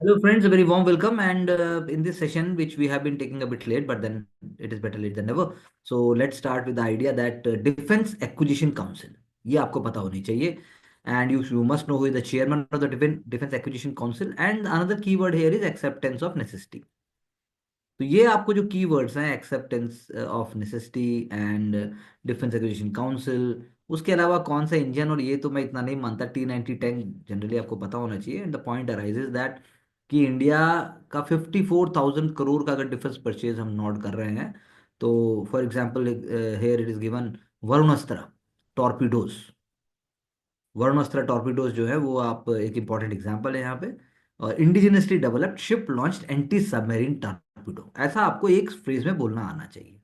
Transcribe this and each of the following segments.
Hello, friends. A very warm welcome. And in this session, which we have been taking a bit late, but then it is better late than never. So let's start with the idea that Defense Acquisition Council. ये आपको पता होनी चाहिए. And you must know who is the chairman of the Defense Acquisition Council. And another keyword here is acceptance of necessity. तो ये आपको जो keywords हैं, acceptance of necessity and defence acquisition council, उसके अलावा कौन सा इंजन, और ये तो मैं इतना नहीं मानता. T9010 जनरली आपको पता होना चाहिए. And the point arises that कि इंडिया का 54,000 करोड़ का अगर डिफेंस परचेज हम नोट कर रहे हैं, तो for example here it is given Varunastra torpedoes. Varunastra torpedoes जो है वो आप एक इंपॉर्टेंट एग्जांपल है यहाँ पे. और indigenously developed ship launched anti submarine torpedo, ऐसा आपको एक फ्रेज में बोलना आना चाहिए.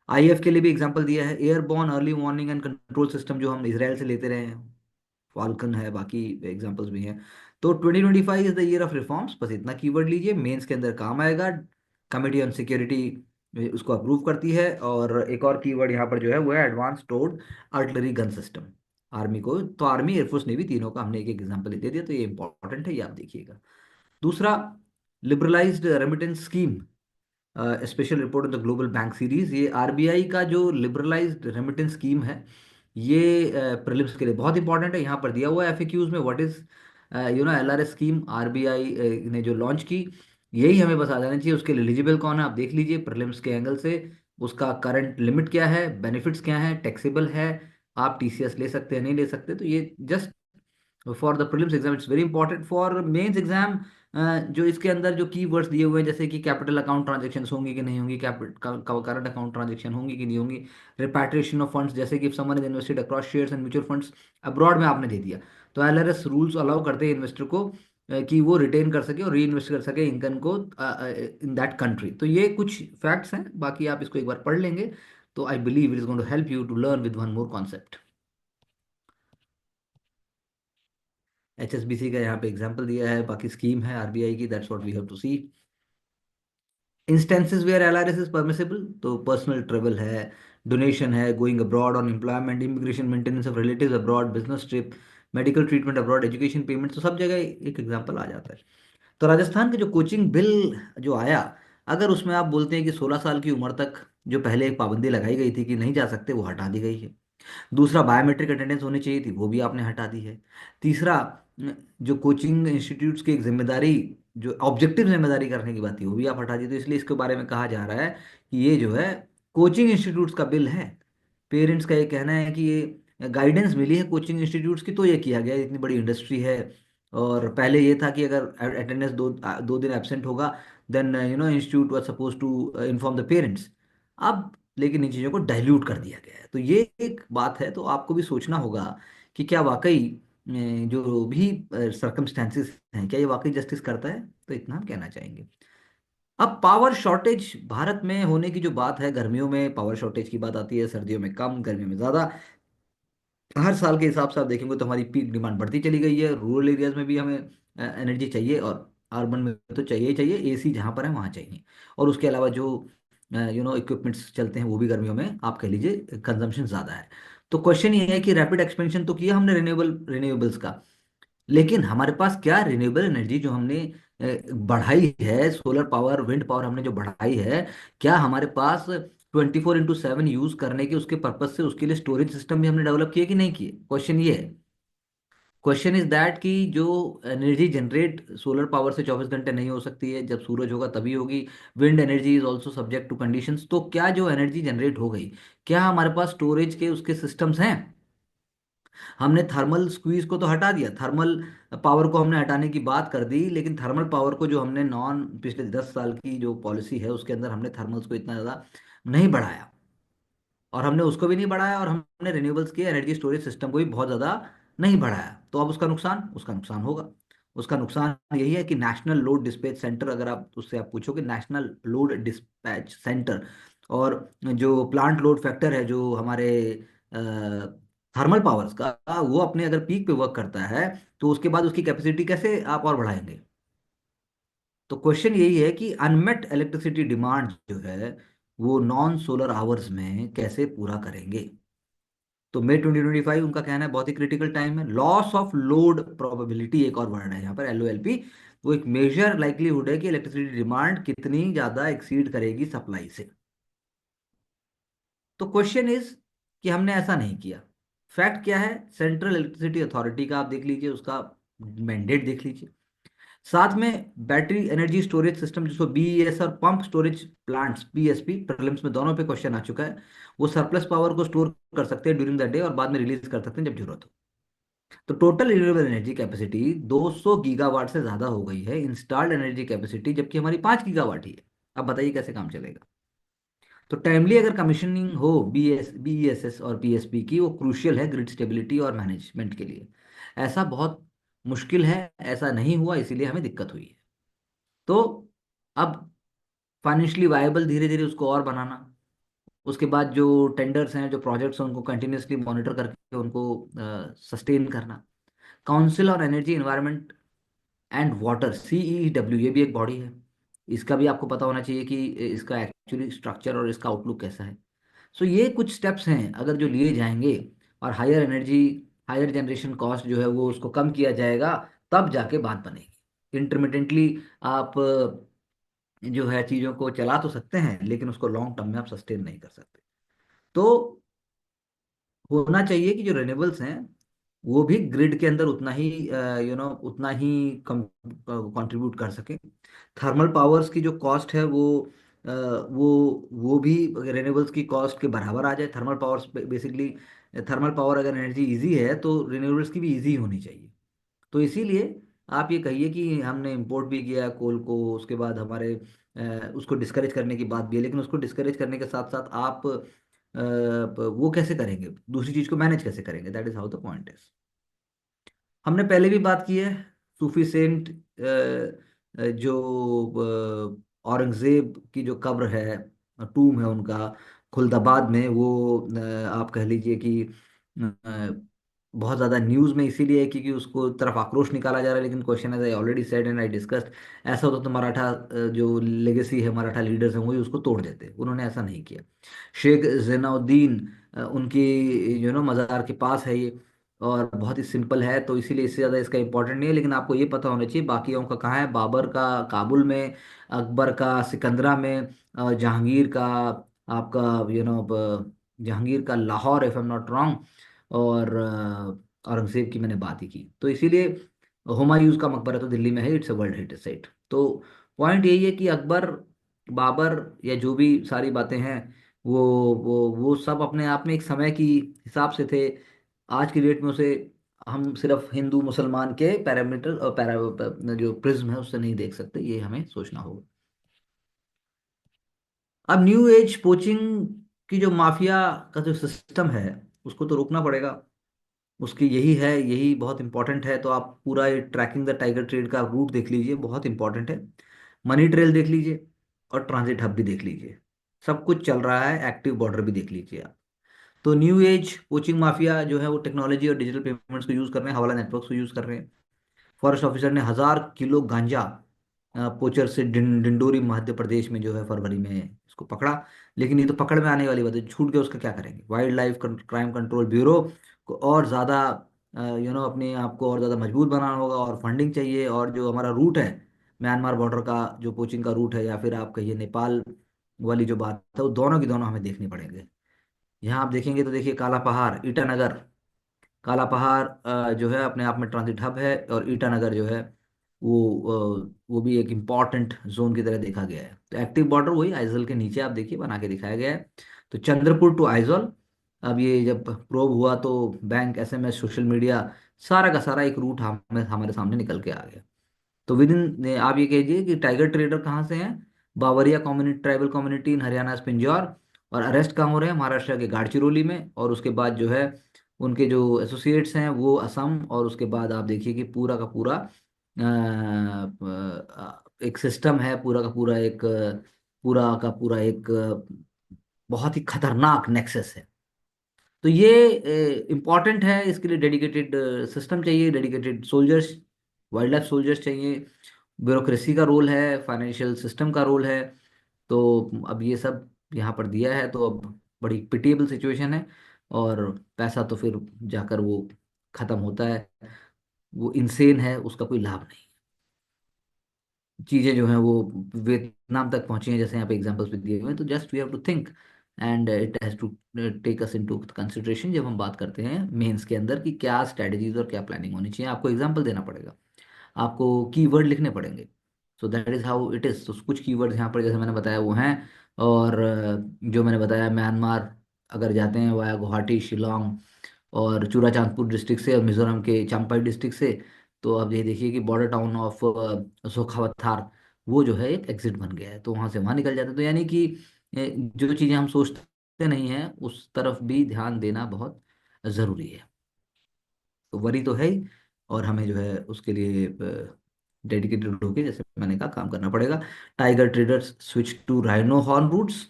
आईएफ के लिए भी एग्जांपल दिया है, airborne early warning and control system जो हम इसराइल से लेते रहे हैं. फाल्कन है, बाकी एग्जांपल्स भी हैं. तो 2025 is the year of reforms, बस इतना कीवर्ड लीजिए, मेंस के अंदर काम आएगा. कमिटी ऑन सिक्योरिटी उसको अप्रूव करती है. और एक और कीवर्ड यहाँ पर जो है वो है एडवांस टोर्ड आर्टिलरी गन सिस्टम. आर्मी को तो आर्मी, एयरफोर्स, नेवी, तीनों का हमने एक एग्जांपल दे दिया, तो ये इंपॉर्टेंट है, ये आप देखिएगा. दूसरा, liberalised remittance scheme, special report on the global bank series. ये आरबीआई का जो लिबरलाइज्ड रेमिटेंस स्कीम है, ये प्रीलिम्स के लिए बहुत इंपॉर्टेंट है. यहाँ पर दिया हुआ है एफएक्यूज में, what is LRS scheme RBI ने जो लॉन्च की. यही हमें बता देना चाहिए. उसके लिए एलिजिबल कौन है आप देख लीजिए प्रीलिम्स के एंगल से. उसका करंट लिमिट क्या है, बेनिफिट्स क्या है, टैक्सेबल है, आप टीसीएस ले सकते हैं नहीं ले सकते. तो ये just for the prelims exam it's very important. For mains exam जो इसके अंदर जो की वर्ड्स दिए हुए हैं, जैसे कि कैपिटल अकाउंट ट्रांजेक्शन होंगी कि नहीं होंगी, करंट अकाउंट ट्रांजेक्शन होंगी कि नहीं होंगी, रिपैट्रिएशन ऑफ फंड्स, जैसे कि someone is invested across shares and mutual funds abroad में आपने दे दिया, तो एलआरएस रूल्स अलाउ करते हैं इन्वेस्टर को कि वो रिटेन कर सके और री इन्वेस्ट कर सके इनकम को इन दैट कंट्री. तो ये कुछ फैक्ट्स हैं, बाकी आप इसको एक बार पढ़ लेंगे. तो I believe it is going to help you to learn with one more concept. HSBC का यहाँ पे एग्जांपल दिया है, बाकी स्कीम है आरबीआई की, that's what we have to see. Instances where LRS is permissible, तो पर्सनल ट्रेवल है, डोनेशन है, going abroad on employment, immigration, maintenance of relatives abroad, business trip, medical treatment abroad, education payment, तो सब जगह एक example आ जाता है. तो राजस्थान के जो कोचिंग बिल जो आया, अगर उसमें आप बोलते हैं कि 16 साल की उम्र तक जो पहले एक पाबंदी लगाई गई थी कि नहीं जा सकते, वो हटा दी गई है. दूसरा, बायोमेट्रिक अटेंडेंस होनी चाहिए थी, वो भी आपने हटा दी है. तीसरा, जो कोचिंग इंस्टीट्यूट्स की एक जिम्मेदारी, जो ऑब्जेक्टिव जिम्मेदारी करने की बात थी, वो भी आप हटा दी. तो इसलिए इसके बारे में कहा जा रहा है कि ये जो है कोचिंग इंस्टीट्यूट्स का बिल है. पेरेंट्स का ये कहना है कि ये गाइडेंस मिली है कोचिंग इंस्टीट्यूट्स की, तो ये किया गया. इतनी बड़ी इंडस्ट्री है. और पहले ये था कि अगर अटेंडेंस दो दिन एब्सेंट होगा, then institute was suppose to inform the parents. अब लेकिन इन चीज़ों को डाइल्यूट कर दिया गया है. तो ये एक बात है. तो आपको भी सोचना होगा कि क्या वाकई जो भी सर्कमस्टेंसेस हैं, क्या ये वाकई जस्टिस करता है. तो इतना हम कहना चाहेंगे. अब पावर शॉर्टेज भारत में होने की जो बात है, गर्मियों में पावर शॉर्टेज की बात आती है, सर्दियों में कम, गर्मियों में ज़्यादा. हर साल के हिसाब से आप देखेंगे तो हमारी पीक डिमांड बढ़ती चली गई है. रूरल एरियाज में भी हमें एनर्जी चाहिए, और अर्बन में तो चाहिए ही चाहिए. एसी जहाँ पर है वहाँ चाहिए. और उसके अलावा जो इक्विपमेंट्स चलते हैं, वो भी गर्मियों में आप कह लीजिए कंजम्पशन ज़्यादा है. तो क्वेश्चन ये है कि रैपिड एक्सपेंशन तो किया हमने रिन्यूएबल्स का, लेकिन हमारे पास क्या रिन्यूएबल एनर्जी जो हमने बढ़ाई है, सोलर पावर, विंड पावर हमने जो बढ़ाई है, क्या हमारे पास 24/7 यूज करने के उसके पर्पज से उसके लिए स्टोरेज सिस्टम भी हमने डेवलप किए कि नहीं किए. क्वेश्चन ये है. क्वेश्चन इज दैट कि जो एनर्जी जनरेट सोलर पावर से 24 घंटे नहीं हो सकती है, जब सूरज होगा तभी होगी. Wind energy is also subject to conditions. तो क्या जो एनर्जी जनरेट हो गई, क्या हमारे पास स्टोरेज के उसके सिस्टम्स हैं. हमने थर्मल स्क्वीज को तो हटा दिया, थर्मल पावर को हमने हटाने की बात कर दी, लेकिन थर्मल पावर को जो हमने नॉन पिछले 10 साल की जो पॉलिसी है उसके अंदर हमने थर्मल्स को इतना ज़्यादा नहीं बढ़ाया. और हमने उसको भी नहीं बढ़ाया, और हमने रिन्यूएबल्स के एनर्जी स्टोरेज सिस्टम को भी बहुत ज़्यादा नहीं बढ़ाया. तो अब उसका नुकसान होगा. उसका नुकसान यही है कि नेशनल लोड डिस्पैच सेंटर, अगर आप उससे आप पूछोगे नेशनल लोड डिस्पैच सेंटर, और जो प्लांट लोड फैक्टर है जो हमारे थर्मल पावर्स का, वो अपने अगर पीक पे वर्क करता है, तो उसके बाद उसकी कैपेसिटी कैसे आप और बढ़ाएंगे. तो क्वेश्चन यही है कि अनमेट इलेक्ट्रिसिटी डिमांड जो है वो नॉन सोलर आवर्स में कैसे पूरा करेंगे. तो मई 2025 उनका कहना है बहुत ही क्रिटिकल टाइम है। लॉस ऑफ लोड प्रोबेबिलिटी एक और वर्ड है यहाँ पर, LOLP। वो एक मेजर लाइक्लीहुड है कि इलेक्ट्रिसिटी डिमांड कितनी ज्यादा एक्सीड करेगी सप्लाई से। तो क्वेश्चन इज कि हमने ऐसा नहीं किया। फैक्ट क्या है? सेंट्रल इलेक्ट्रिसिटी अथॉरिटी का आप देख लीजिए, उसका मैंडेट देख लीजिए। साथ में बैटरी एनर्जी स्टोरेज सिस्टम, जिसको BES, और pump storage plants PSP, prelims में दोनों पे क्वेश्चन आ चुका है। वो सरप्लस पावर को स्टोर कर सकते हैं ड्यूरिंग द डे और बाद में रिलीज कर सकते हैं जब जरूरत हो। तो total renewable energy capacity 200 gigawatt से ज्यादा हो गई है इंस्टॉल्ड एनर्जी कैपेसिटी, जबकि हमारी 5 गीगावाट ही है। अब बताइए कैसे काम चलेगा? तो टाइमली अगर कमीशनिंग हो BESS और PSP की, वो क्रूशियल है ग्रिड स्टेबिलिटी और मैनेजमेंट के लिए। ऐसा बहुत मुश्किल है, ऐसा नहीं हुआ, इसीलिए हमें दिक्कत हुई है। तो अब फाइनेंशियली वायबल धीरे धीरे उसको और बनाना। उसके बाद जो टेंडर्स हैं, जो प्रोजेक्ट्स हैं, उनको कंटिन्यूसली मॉनिटर करके उनको सस्टेन करना। Council on energy environment and water, CEW, ये भी एक बॉडी है। इसका भी आपको पता होना चाहिए कि इसका एक्चुअली स्ट्रक्चर और इसका आउटलुक कैसा है। सो ये कुछ स्टेप्स हैं अगर जो लिए जाएंगे, और हायर जनरेशन कॉस्ट जो है वो उसको कम किया जाएगा, तब जाके बात बनेगी। इंटरमिटेंटली आप जो है चीज़ों को चला तो सकते हैं, लेकिन उसको लॉन्ग टर्म में आप सस्टेन नहीं कर सकते। तो होना चाहिए कि जो रेनेबल्स हैं वो भी ग्रिड के अंदर उतना ही उतना ही कम कंट्रीब्यूट कर सके। थर्मल पावर्स की जो कॉस्ट है अ, वो भी रेनेबल्स की कॉस्ट के बराबर आ जाए। Thermal powers basically, thermal power अगर एनर्जी इजी है तो रिन्यूएबल्स की भी इजी होनी चाहिए। तो इसीलिए आप ये कहिए कि हमने इंपोर्ट भी किया कोल को, उसके बाद हमारे उसको डिस्करेज करने की बात भी है, लेकिन उसको डिस्करेज करने के साथ साथ आप वो कैसे करेंगे, दूसरी चीज को मैनेज कैसे करेंगे? That is how the point is. हमने पहले भी बात की है। सूफी सेंट जो औरंगजेब की जो कब्र है, टूम है उनका, खुलदाबाद में, वो आप कह लीजिए कि बहुत ज़्यादा न्यूज़ में इसीलिए है क्योंकि उसको तरफ आक्रोश निकाला जा रहा है। लेकिन question as I already said and I discussed, ऐसा होता तो मराठा जो लेगेसी है, मराठा लीडर्स हैं, वही उसको तोड़ देते। उन्होंने ऐसा नहीं किया। शेख जैनुद्दीन, उनकी मज़ार के पास है ये, और बहुत ही सिंपल है, तो इसीलिए इससे ज़्यादा इसका इंपॉर्टेंट नहीं है। लेकिन आपको ये पता होना चाहिए बाकियों का कहाँ है। बाबर का काबुल में, अकबर का सिकंदरा में, जहांगीर का आपका जहांगीर का Lahore, if I am not wrong, और औरंगजेब की मैंने बात ही की। तो इसीलिए हुमायूं का मकबरा तो दिल्ली में है, it's a world heritage site. तो पॉइंट यही है कि अकबर, बाबर, या जो भी सारी बातें हैं, वो वो सब अपने आप में एक समय की हिसाब से थे। आज की डेट में उसे हम सिर्फ हिंदू मुसलमान के पैरामीटर और जो प्रिज्म है उससे नहीं देख सकते, ये हमें सोचना होगा। अब न्यू एज पोचिंग की जो माफिया का जो सिस्टम है, उसको तो रोकना पड़ेगा। उसकी यही है, यही बहुत इंपॉर्टेंट है। तो आप पूरा ये ट्रैकिंग द टाइगर ट्रेड का रूट देख लीजिए, बहुत इंपॉर्टेंट है। मनी ट्रेल देख लीजिए, और ट्रांजिट हब भी देख लीजिए। सब कुछ चल रहा है, एक्टिव बॉर्डर भी देख लीजिए आप। तो न्यू एज पोचिंग माफिया जो है वो टेक्नोलॉजी और डिजिटल पेमेंट्स को यूज कर रहे हैं, हवाला नेटवर्क्स को यूज कर रहे हैं। फॉरेस्ट ऑफिसर ने 1000 किलो गांजा पोचर से डिंडोरी मध्य प्रदेश में जो है फरवरी में इसको पकड़ा। लेकिन ये तो पकड़ में आने वाली बात है, छूट गया उसका क्या करेंगे? Wild life crime control bureau को और ज़्यादा अपने आप को और ज़्यादा मजबूत बनाना होगा, और फंडिंग चाहिए। और जो हमारा रूट है, म्यांमार बॉर्डर का जो पोचिंग का रूट है, या फिर आप कहिए नेपाल वाली जो बात है, वो दोनों की दोनों हमें देखनी पड़ेंगे। यहाँ आप देखेंगे तो देखिए, काला पहाड़, ईटानगर। काला पहाड़ जो है अपने आप में ट्रांजिट हब है, और ईटानगर जो है वो भी एक इम्पॉर्टेंट जोन की तरह देखा गया है। तो एक्टिव बॉर्डर वही आइजल के नीचे आप देखिए बना के दिखाया गया है। तो चंद्रपुर टू आइजॉल, अब ये जब प्रोब हुआ तो बैंक, SMS, सोशल मीडिया, सारा का सारा एक रूट हमें हमारे सामने निकल के आ गया। तो विद इन आप ये कहिए कि टाइगर ट्रेडर कहाँ से हैं? Bawaria community, tribal community in Haryana Pinjore. और अरेस्ट कहाँ हो रहे हैं? महाराष्ट्र के गाड़चिरोली में। और उसके बाद जो है उनके जो एसोसिएट्स हैं वो असम। और उसके बाद आप देखिए कि पूरा का पूरा एक सिस्टम है, पूरा का पूरा एक बहुत ही खतरनाक नेक्सस है। तो ये इम्पॉर्टेंट है, इसके लिए डेडिकेटेड सिस्टम चाहिए, dedicated soldiers, wild life soldiers चाहिए। ब्यूरोक्रेसी का रोल है, फाइनेंशियल सिस्टम का रोल है। तो अब ये सब यहाँ पर दिया है, तो अब बड़ी पिटिएबल सिचुएशन है। और पैसा तो फिर जाकर वो खत्म होता है। वो इंसेन है, उसका कोई लाभ नहीं। चीज़ें जो हैं वो वियतनाम तक पहुंची हैं, जैसे यहाँ पे एग्जांपल्स भी दिए हुए हैं। तो just we have to think and it has to take us into consideration जब हम बात करते हैं मेंस के अंदर कि क्या स्ट्रेटजीज और क्या प्लानिंग होनी चाहिए। आपको एग्जांपल देना पड़ेगा, आपको कीवर्ड लिखने पड़ेंगे। So that is how it is. तो कुछ कीवर्ड्स यहाँ पर जैसे मैंने बताया वो हैं। और जो मैंने बताया, म्यांमार अगर जाते हैं वाया गुवाहाटी, शिलोंग और चूड़ाचांदपुर डिस्ट्रिक्ट से और मिजोरम के चांगपाई डिस्ट्रिक्ट से, तो आप ये देखिए कि बॉर्डर टाउन ऑफ जोखावथार वो जो है एक एग्जिट बन गया है, तो वहाँ से वहाँ निकल जाते हैं। तो यानी कि जो चीज़ें हम सोचते नहीं हैं उस तरफ भी ध्यान देना बहुत ज़रूरी है। तो वरी तो है ही, और हमें जो है उसके लिए डेडिकेटेड होके, जैसे मैंने कहा, काम करना पड़ेगा। Tiger traders switch to rhino horn routes.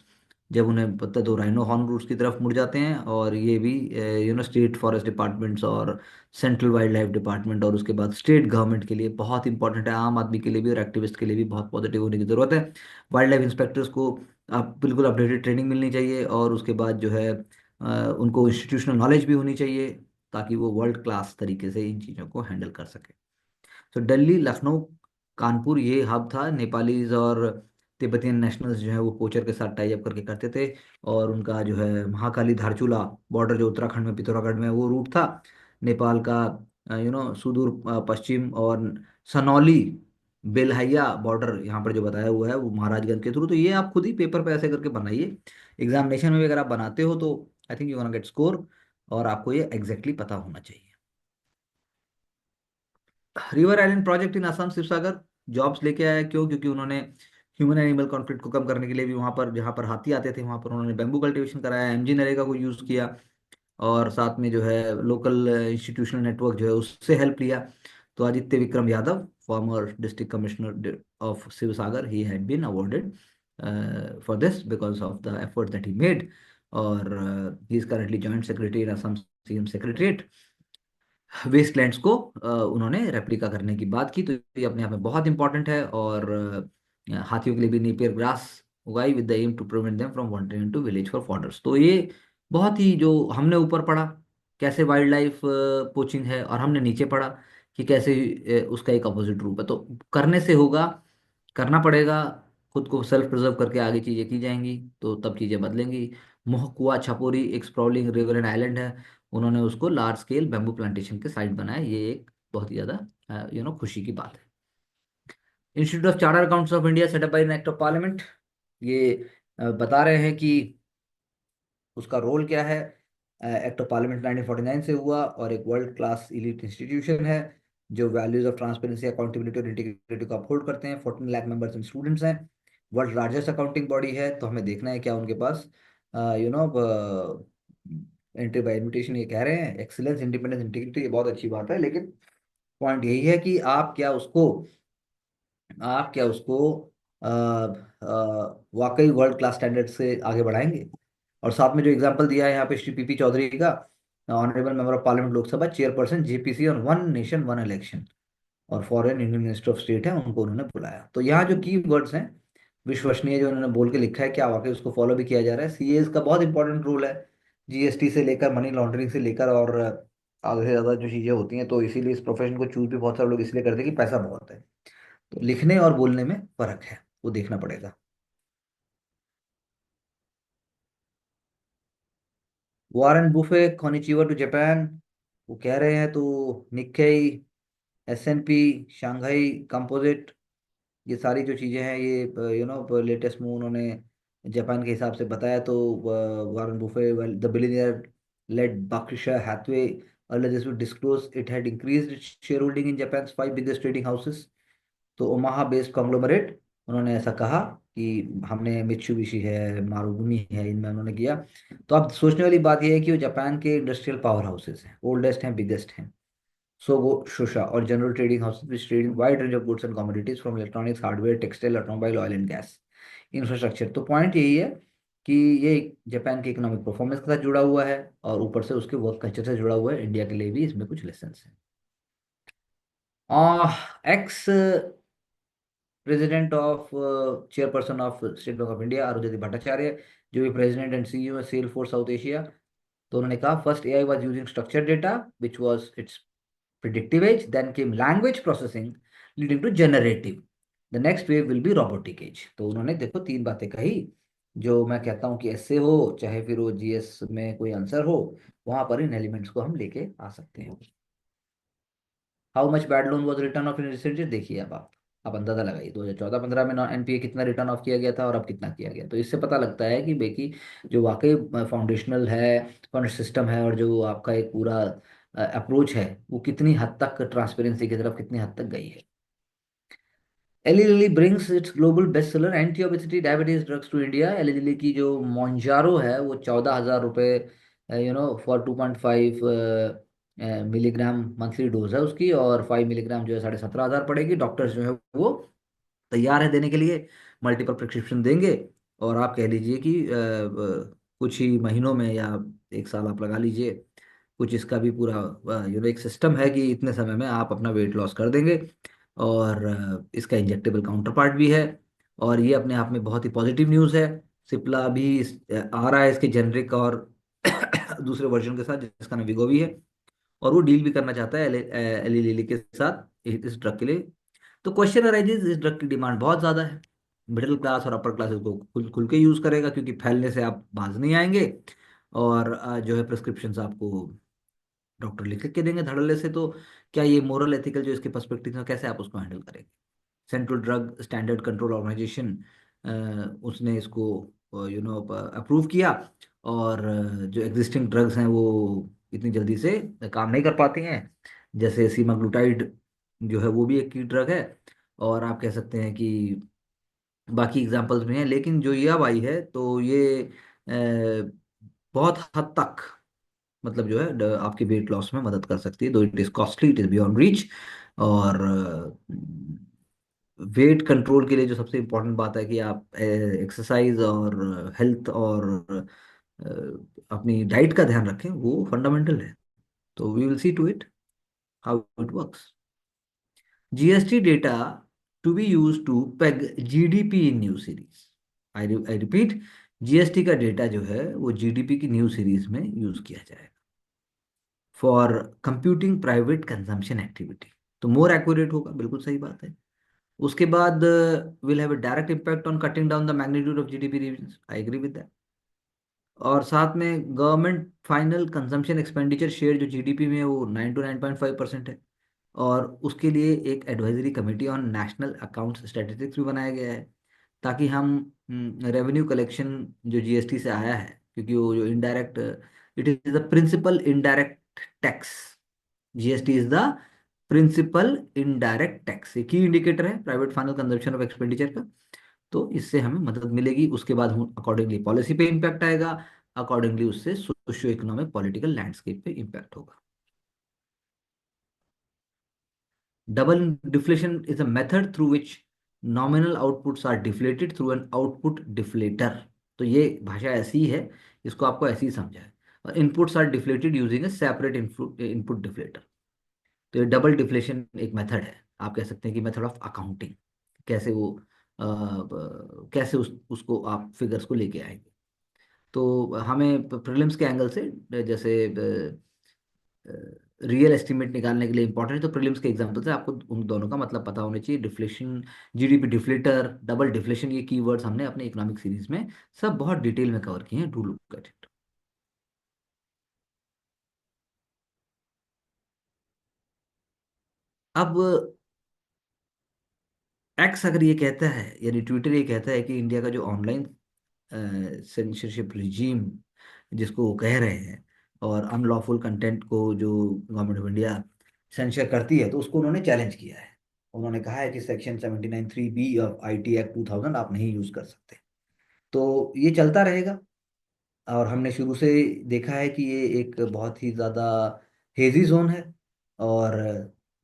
जब उन्हें पता तो राइनो हॉर्न रूट्स की तरफ मुड़ जाते हैं। और ये भी स्टेट फॉरेस्ट डिपार्टमेंट्स और सेंट्रल वाइल्ड लाइफ डिपार्टमेंट और उसके बाद स्टेट गवर्नमेंट के लिए बहुत इंपॉर्टेंट है, आम आदमी के लिए भी और एक्टिविस्ट के लिए भी बहुत पॉजिटिव होने की ज़रूरत है। वाइल्ड लाइफ इंस्पेक्टर्स को आप बिल्कुल अपडेटेड ट्रेनिंग मिलनी चाहिए, और उसके बाद जो है उनको इंस्टीट्यूशनल नॉलेज भी होनी चाहिए, ताकि वो वर्ल्ड क्लास तरीके से इन चीज़ों को हैंडल कर सके। तो दिल्ली, लखनऊ, कानपुर ये हब था। नेपालीज और तिब्बतियन नेशनल्स जो है वो पोचर के साथ टाई अप करके करते थे। और उनका जो है महाकाली धारचूला बॉर्डर जो उत्तराखंड में पिथौरागढ़ में है, वो रूट था नेपाल का। सुदूर पश्चिम और सनौली बेलहैया बॉर्डर यहाँ पर जो बताया हुआ है वो महाराजगंज के थ्रू। तो ये आप खुद ही पेपर पे ऐसे करके बनाइए। एग्जामिनेशन में भी अगर आप बनाते हो तो I think you gonna get score, और आपको ये एग्जैक्टली पता होना चाहिए। River island project in Assam Sivasagar jobs लेके आया। क्यों? क्योंकि उन्होंने ह्यूमन एनिमल कॉन्फ्लिक्ट को कम करने के लिए भी वहाँ पर, जहाँ पर हाथी आते थे वहाँ पर उन्होंने बैम्बू कल्टीवेशन कराया, एमजी नरेगा को यूज़ किया, और साथ में जो है लोकल इंस्टीट्यूशनल नेटवर्क जो है उससे हेल्प लिया। तो Aditya Vikram Yadav, former district commissioner of Sivasagar, he had been awarded for this because of the effort that he made. और he is currently joint secretary in Assam CM secretariat. Wastelands को उन्होंने रेप्लिका करने की बात की। तो ये अपने आप में बहुत इंपॉर्टेंट है। और हाथियों के लिए भी नेपियर ग्रास उगाई with the aim to prevent them from wandering to village for fodders. तो ये बहुत ही, जो हमने ऊपर पढ़ा कैसे वाइल्ड लाइफ पोचिंग है, और हमने नीचे पढ़ा कि कैसे उसका एक अपोजिट रूप है। तो करने से होगा, करना पड़ेगा। खुद को सेल्फ प्रिजर्व करके आगे चीज़ें की जाएंगी तो तब चीज़ें बदलेंगी। मोहकुआ छपोरी एक स्प्रॉलिंग रिवर एंड आइलैंड है। उन्होंने उसको लार्ज स्केल बैम्बू प्लांटेशन के साइट बनाया। ये एक बहुत ही ज़्यादा खुशी की बात है। Institute of Chartered Accounts of India setup by an act of parliament. ये बता रहे हैं कि उसका रोल क्या है। एक्ट ऑफ पार्लियामेंट 1949 से हुआ, और एक वर्ल्ड क्लास इलीट इंस्टीट्यूशन है जो वैल्यूज ऑफ ट्रांसपेरेंसी, अकाउंटेबिलिटी और इंटीग्रिटी को अपहोल्ड करते हैं। 14 लाख मेंबर्स एंड स्टूडेंट्स हैं। वर्ल्ड लार्जेस्ट अकाउंटिंग बॉडी है। तो हमें देखना है क्या उनके पास एंट्री बाय इन्विटेशन ये कह रहे हैं। एक्सीलेंस, इंडिपेंडेंस, इंटीग्रिटी, ये बहुत अच्छी बात है, लेकिन पॉइंट यही है कि आप क्या उसको वाकई वर्ल्ड क्लास स्टैंडर्ड से आगे बढ़ाएंगे। और साथ में जो एग्जांपल दिया है यहाँ पे श्री पीपी चौधरी का, honourable member of parliament Lok Sabha, chairperson JPC on one nation one election, और former Indian minister of state है, उनको उन्होंने बुलाया। तो यहाँ जो की वर्ड्स हैं विश्वसनीय, जो उन्होंने बोल के लिखा है, क्या वाकई उसको फॉलो भी किया जा रहा है। सीएस का बहुत इंपॉर्टेंट रोल है, जीएसटी से लेकर मनी लॉन्ड्रिंग से लेकर, और आगे से ज़्यादा जो चीज़ें होती हैं। तो इसीलिए इस प्रोफेशन को चूज भी बहुत सारे लोग इसलिए करते हैं कि पैसा बहुत है। तो लिखने और बोलने में फर्क है, वो देखना पड़ेगा। वॉरेन बुफे कॉनिचिवा टू जापान, वो कह रहे हैं। तो निक्केई, एसएनपी, शंघाई कंपोजिट, ये सारी जो चीज़ें हैं ये लेटेस्ट में उन्होंने जापान के हिसाब से बताया। तो Warren Buffett, the billionaire led Berkshire Hathaway earlier this week disclosed it had increased its shareholding in Japan's five biggest trading houses। तो ओमाहा बेस्ड कॉन्ग्लोमरेट, उन्होंने ऐसा कहा कि हमने मित्सुबिशी है, मारुति है, इनमें उन्होंने किया। तो अब सोचने वाली बात यह है कि वो जापान के इंडस्ट्रियल पावर हाउसेस हैं, ओल्डेस्ट हैं, बिगेस्ट हैं। सोगो, शोशा और general trading houses which trade in wide range of goods and commodities from electronics, hardware, textile, automobile, oil and gas, infrastructure. तो पॉइंट यही है कि ये जापान के इकोनॉमिक परफॉर्मेंस के साथ जुड़ा हुआ है, और ऊपर से उसके वर्क कल्चर से जुड़ा हुआ है। इंडिया के लिए भी इसमें कुछ लेसन हैं। Ex president of chairperson of State Bank of India Arundhati Bhattacharya, जो भी प्रेसिडेंट एंड सीईओ है सेल फोर साउथ एशिया। तो उन्होंने कहा first AI was using structure data which was its predictive age, then came language processing leading to generative, the next wave will be robotic age. तो उन्होंने देखो तीन बातें कही, जो मैं कहता हूँ कि ऐसे हो चाहे फिर वो जीएस में कोई आंसर हो, वहां पर इन एलिमेंट्स को हम लेके आ सकते हैं। How much bad loan was written of in recent year, देखिए अब आप अंदाजा लगाइए 2014-15 में एनपीए कितना रिटर्न ऑफ किया गया था और अब कितना किया गया। तो इससे पता लगता है कि बेकी जो वाकई फाउंडेशनल है, फंड सिस्टम है, और जो आपका एक पूरा अप्रोच है वो कितनी हद तक ट्रांसपेरेंसी की तरफ कितनी हद तक गई है। Eli Lilly brings its global best seller anti obesity diabetes drugs to India. Eli Lilly की जो मोंजारो है वो 14,000 रुपये फॉर 2.5 मिलीग्राम मंथली डोज है उसकी, और 5 मिलीग्राम जो है 17,500 पड़ेगी। डॉक्टर्स जो है वो तैयार है देने के लिए, मल्टीपल प्रिस्क्रिप्शन देंगे। और आप कह लीजिए कि कुछ ही महीनों में या एक साल आप लगा लीजिए, कुछ इसका भी पूरा एक सिस्टम है कि इतने समय में आप अपना वेट लॉस कर देंगे। और इसका इंजेक्टेबल काउंटर पार्ट भी है, और ये अपने आप में बहुत ही पॉजिटिव न्यूज़ है। सिप्ला भी आ रहा है इसके जेनरिक और दूसरे वर्जन के साथ जिसका नाम विगोवी है, और वो डील भी करना चाहता है एली लिली के साथ इस ड्रग के लिए। तो क्वेश्चन अराइजेज, इस ड्रग की डिमांड बहुत ज़्यादा है, मिडिल क्लास और अपर क्लास इसको खुल खुल के यूज़ करेगा क्योंकि फैलने से आप बाज नहीं आएंगे। और जो है प्रिस्क्रिप्शन आपको डॉक्टर लिख के देंगे धड़ल्ले से। तो क्या ये मोरल एथिकल जो इसके पर्सपेक्टिव है, कैसे आप उसको हैंडल करेंगे? Central Drug Standard Control Organisation उसने इसको अप्रूव किया, और जो एग्जिस्टिंग ड्रग्स हैं वो इतनी जल्दी से काम नहीं कर पाती हैं। जैसे सीमाग्लूटाइड जो है वो भी एक की ड्रग है, और आप कह सकते हैं कि बाकी एग्जांपल्स भी हैं। लेकिन जो ये अब आई है तो ये बहुत हद तक मतलब जो है आपकी वेट लॉस में मदद कर सकती है, दो it is costly, it is beyond reach. और वेट कंट्रोल के लिए जो सबसे इम्पोर्टेंट बात है कि आप एक्सरसाइज और हेल्थ और अपनी डाइट का ध्यान रखें, वो फंडामेंटल है। तो we will see to it how it works. GST data to be use to peg GDP in new series. I repeat, GST का डेटा जो है वो जीडीपी की न्यू सीरीज में यूज किया जाएगा for computing private consumption activity. तो more accurate होगा, बिल्कुल सही बात है। उसके बाद will have a direct impact on cutting down the magnitude of GDP revision, I agree with that. और साथ में government final consumption expenditure share जो जीडीपी में है वो 9 to 9.5% है। और उसके लिए एक advisory committee on national accounts statistics भी बनाया गया है, ताकि हम रेवेन्यू कलेक्शन जो जीएसटी से आया है, क्योंकि वो जो indirect, it is the principal indirect tax. GST is the principal indirect tax, ये की इंडिकेटर है private final consumption of expenditure का। तो इससे हमें मदद मिलेगी, उसके बाद हम अकॉर्डिंगली पॉलिसी पे इम्पैक्ट आएगा, अकॉर्डिंगली उससे सोशियो इकोनॉमिक पॉलिटिकल लैंडस्केप पे इम्पैक्ट होगा। Double deflation is a method through which nominal outputs are deflated through an output deflator। तो ये भाषा ऐसी ही है, इसको आपको ऐसे ही समझा है। और inputs are deflated using a separate input deflator. तो ये डबल डिफ्लेशन एक मेथड है, आप कह सकते हैं कि मेथड ऑफ अकाउंटिंग। कैसे वो कैसे उसको आप फिगर्स को लेके आएंगे। तो हमें प्रीलिम्स के एंगल से जैसे रियल एस्टिमेट निकालने के लिए इंपॉर्टेंट है, तो प्रीलिम्स के एग्जांपल से आपको उन दोनों का मतलब पता होना चाहिए। Deflation, GDP deflator, double deflation, ये कीवर्ड्स हमने अपने इकोनॉमिक सीरीज में सब बहुत डिटेल में कवर किए हैं, डू लुक एट इट। अब एक्स अगर ये कहता है, यानी ट्विटर ये कहता है कि इंडिया का जो ऑनलाइन सेंसरशिप रिजीम जिसको वो कह रहे हैं, और अनलॉफुल कंटेंट को जो गवर्नमेंट ऑफ इंडिया सेंसर करती है, तो उसको उन्होंने चैलेंज किया है। उन्होंने कहा है कि section 79(3)(b of IT act 2000 आप नहीं यूज कर सकते। तो ये चलता रहेगा, और हमने शुरू से देखा है कि ये एक बहुत ही ज़्यादा हेजी जोन है। और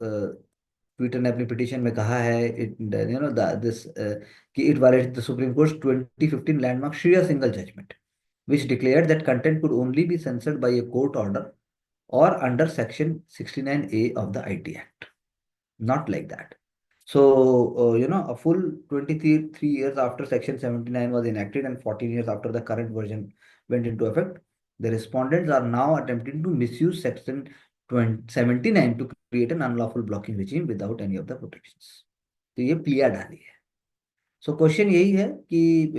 ट्विटर ने अपनी पिटीशन में कहा है इट यू नो दिस कि it violated the supreme court 2015 landmark Shreya Singhal judgment which declared that content could only be censored by a court order or under section 69A of the IT Act, not like that. So a full 23 years after section 79 was enacted and 14 years after the current version went into effect, the respondents are now attempting to misuse section 79 to create an unlawful blocking regime without any of the protections. तो ये plea डाली है। So question यही है कि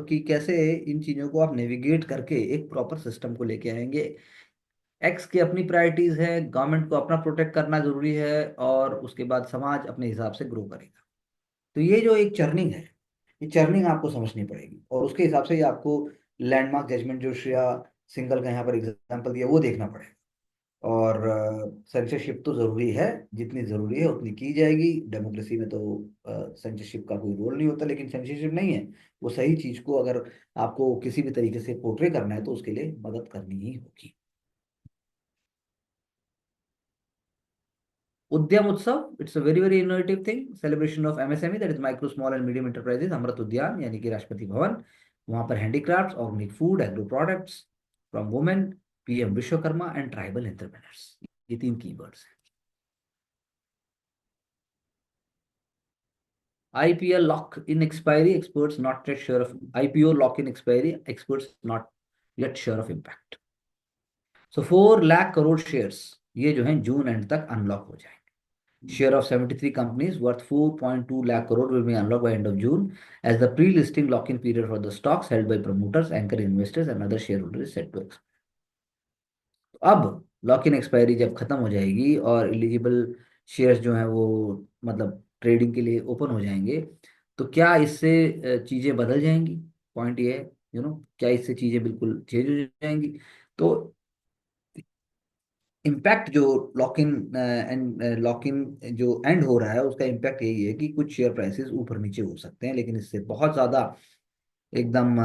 कि कैसे इन चीजों को आप नेविगेट करके एक प्रॉपर सिस्टम को लेके आएंगे। एक्स की अपनी प्रायोरिटीज है, गवर्नमेंट को अपना प्रोटेक्ट करना जरूरी है, और उसके बाद समाज अपने हिसाब से ग्रो करेगा। तो ये जो एक चर्निंग है, ये चर्निंग आपको समझनी पड़ेगी, और उसके हिसाब से ही आपको लैंडमार्क जजमेंट जो श्रेया सिंगल का यहाँ पर एग्जाम्पल दिया वो देखना पड़ेगा। और सेंसरशिप तो जरूरी है, जितनी जरूरी है उतनी की जाएगी। डेमोक्रेसी में तो सेंसरशिप का कोई रोल नहीं होता, लेकिन सेंसरशिप नहीं है, वो सही चीज को अगर आपको किसी भी तरीके से पोर्ट्रे करना है तो उसके लिए मदद करनी ही होगी। Udyam Utsav, it's a very very innovative thing, celebration of MSME, that is micro small and medium enterprises, Amrit Udyan यानी कि राष्ट्रपति भवन। वहां पर handicrafts, organic food, agro products from women, PM Vishwakarma and tribal entrepreneurs, ये तीन कीवर्ड्स हैं। IPL lock in expiry, experts not yet sure of IPO lock in expiry, experts not yet sure of impact. So 4 lakh crore shares ये जो हैं जून and तक unlock हो जाएंगे। Share of 73 companies worth 4.2 lakh crore will be unlocked by end of June as the pre-listing lock-in period for the stocks held by promoters, anchor investors and other shareholders is set to expire. अब lock in expiry जब खत्म हो जाएगी और eligible shares जो हैं वो मतलब ट्रेडिंग के लिए ओपन हो जाएंगे, तो क्या इससे चीज़ें बदल जाएंगी? पॉइंट ये है, क्या इससे चीज़ें बिल्कुल चेंज हो जाएंगी? तो इम्पैक्ट जो लॉक इन जो एंड हो रहा है उसका इम्पैक्ट यही है कि कुछ शेयर प्राइसेस ऊपर नीचे हो सकते हैं, लेकिन इससे बहुत ज़्यादा एकदम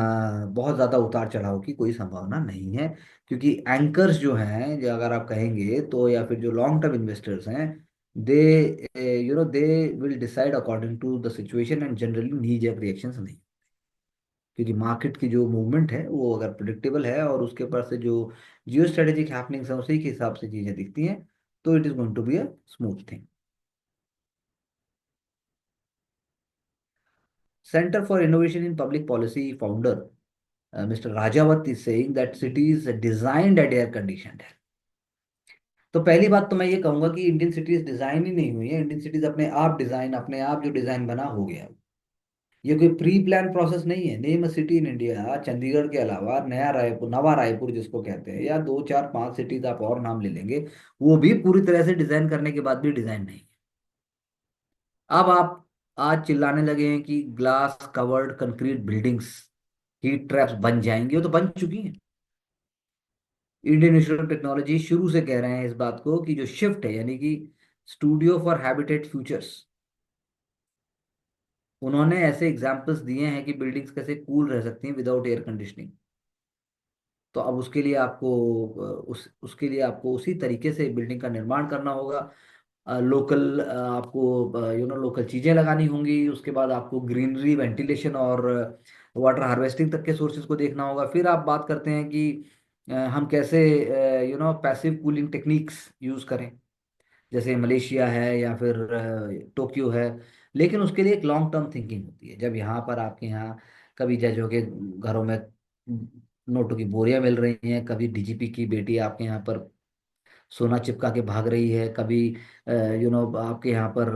बहुत ज़्यादा उतार चढ़ाव की कोई संभावना नहीं है। क्योंकि एंकर्स जो हैं, जो अगर आप कहेंगे तो, या फिर जो लॉन्ग टर्म इन्वेस्टर्स हैं, they they will decide according to the situation and generally knee जैप रिएक्शंस नहीं। क्योंकि मार्केट की जो मूवमेंट है वो अगर प्रिडिक्टेबल है और उसके ऊपर से जो जियो स्ट्रेटेजिक हैपनिंग्स हैं उसी के हिसाब से चीज़ें दिखती हैं, तो it is going to be a smooth thing. Center for Innovation in Public Policy founder Mr. Rajawat is saying that cities designed at air conditioned है। तो पहली बात तो मैं ये कहूंगा कि इंडियन सिटीज डिजाइन ही नहीं हुई है, इंडियन सिटीज अपने आप डिजाइन, अपने आप जो डिजाइन बना हो गया। ये कोई प्री प्लान प्रोसेस नहीं है। Name a city in India, Chandigarh के अलावा नया रायपुर, नवा रायपुर जिसको कहते हैं, या दो चार पांच सिटीज आप और नाम ले लेंगे, वो भी पूरी तरह से डिजाइन करने के बाद भी डिजाइन नहीं है। अब आप आज चिल्लाने लगे हैं कि glass covered concrete buildings heat traps बन जाएंगी, वो तो बन चुकी हैं। इंडियन इंस्टीट्यूट ऑफ टेक्नोलॉजी शुरू से कह रहे हैं इस बात को कि जो शिफ्ट है, यानी कि स्टूडियो फॉर हैबिटेट फ्यूचर्स, उन्होंने ऐसे एग्जांपल्स दिए हैं कि बिल्डिंग्स कैसे कूल रह सकती हैं विदाउट एयर कंडीशनिंग। तो अब उसके लिए आपको उसके लिए आपको उसी तरीके से बिल्डिंग का निर्माण करना होगा। लोकल आपको लोकल चीज़ें लगानी होंगी। उसके बाद आपको ग्रीनरी, वेंटिलेशन और वाटर हार्वेस्टिंग तक के सोर्सेज को देखना होगा। फिर आप बात करते हैं कि हम कैसे पैसिव कूलिंग टेक्निक्स यूज़ करें, जैसे मलेशिया है या फिर टोक्यो है। लेकिन उसके लिए एक लॉन्ग टर्म थिंकिंग होती है। जब यहाँ पर आपके यहाँ कभी जजों के घरों में नोटों की बोरियां मिल रही हैं, कभी डीजीपी की बेटी आपके यहाँ पर सोना चिपका के भाग रही है, कभी आपके यहाँ पर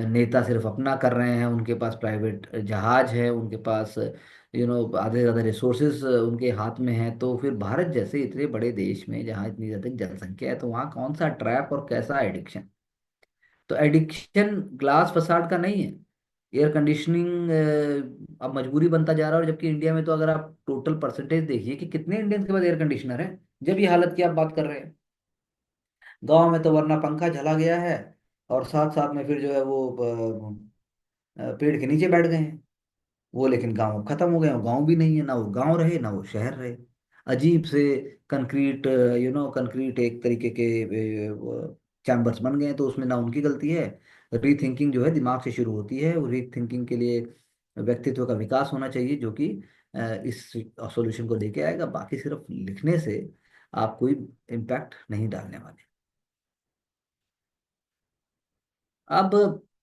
नेता सिर्फ अपना कर रहे हैं, उनके पास प्राइवेट जहाज है, उनके पास आधे से ज़्यादा रिसोर्सेज उनके हाथ में है, तो फिर भारत जैसे इतने बड़े देश में जहाँ इतनी ज़्यादा जनसंख्या है, तो वहाँ कौन सा ट्रैप और कैसा एडिक्शन? तो एडिक्शन ग्लास फसाड का नहीं है, एयर कंडीशनिंग अब मजबूरी बनता जा रहा है। और जबकि इंडिया में तो अगर आप टोटल परसेंटेज देखिए कि कितने इंडियंस के पास एयर कंडीशनर है, जब ये हालत की आप बात कर रहे हैं। गांव में तो वरना पंखा चला गया है, और साथ साथ में फिर जो है वो पेड़ के नीचे बैठ गए हैं। वो लेकिन गांव खत्म हो गए हैं, गांव भी नहीं है, ना वो गांव रहे ना वो शहर रहे। अजीब से कंक्रीट कंक्रीट एक तरीके के चैम्बर्स बन गए हैं, तो उसमें ना उनकी गलती है। रीथिंकिंग जो है दिमाग से शुरू होती है, वो रीथिंकिंग के लिए व्यक्तित्व का विकास होना चाहिए, जो कि इस सॉल्यूशन को लेके आएगा। बाकी सिर्फ लिखने से आप कोई इम्पैक्ट नहीं डालने वाले। अब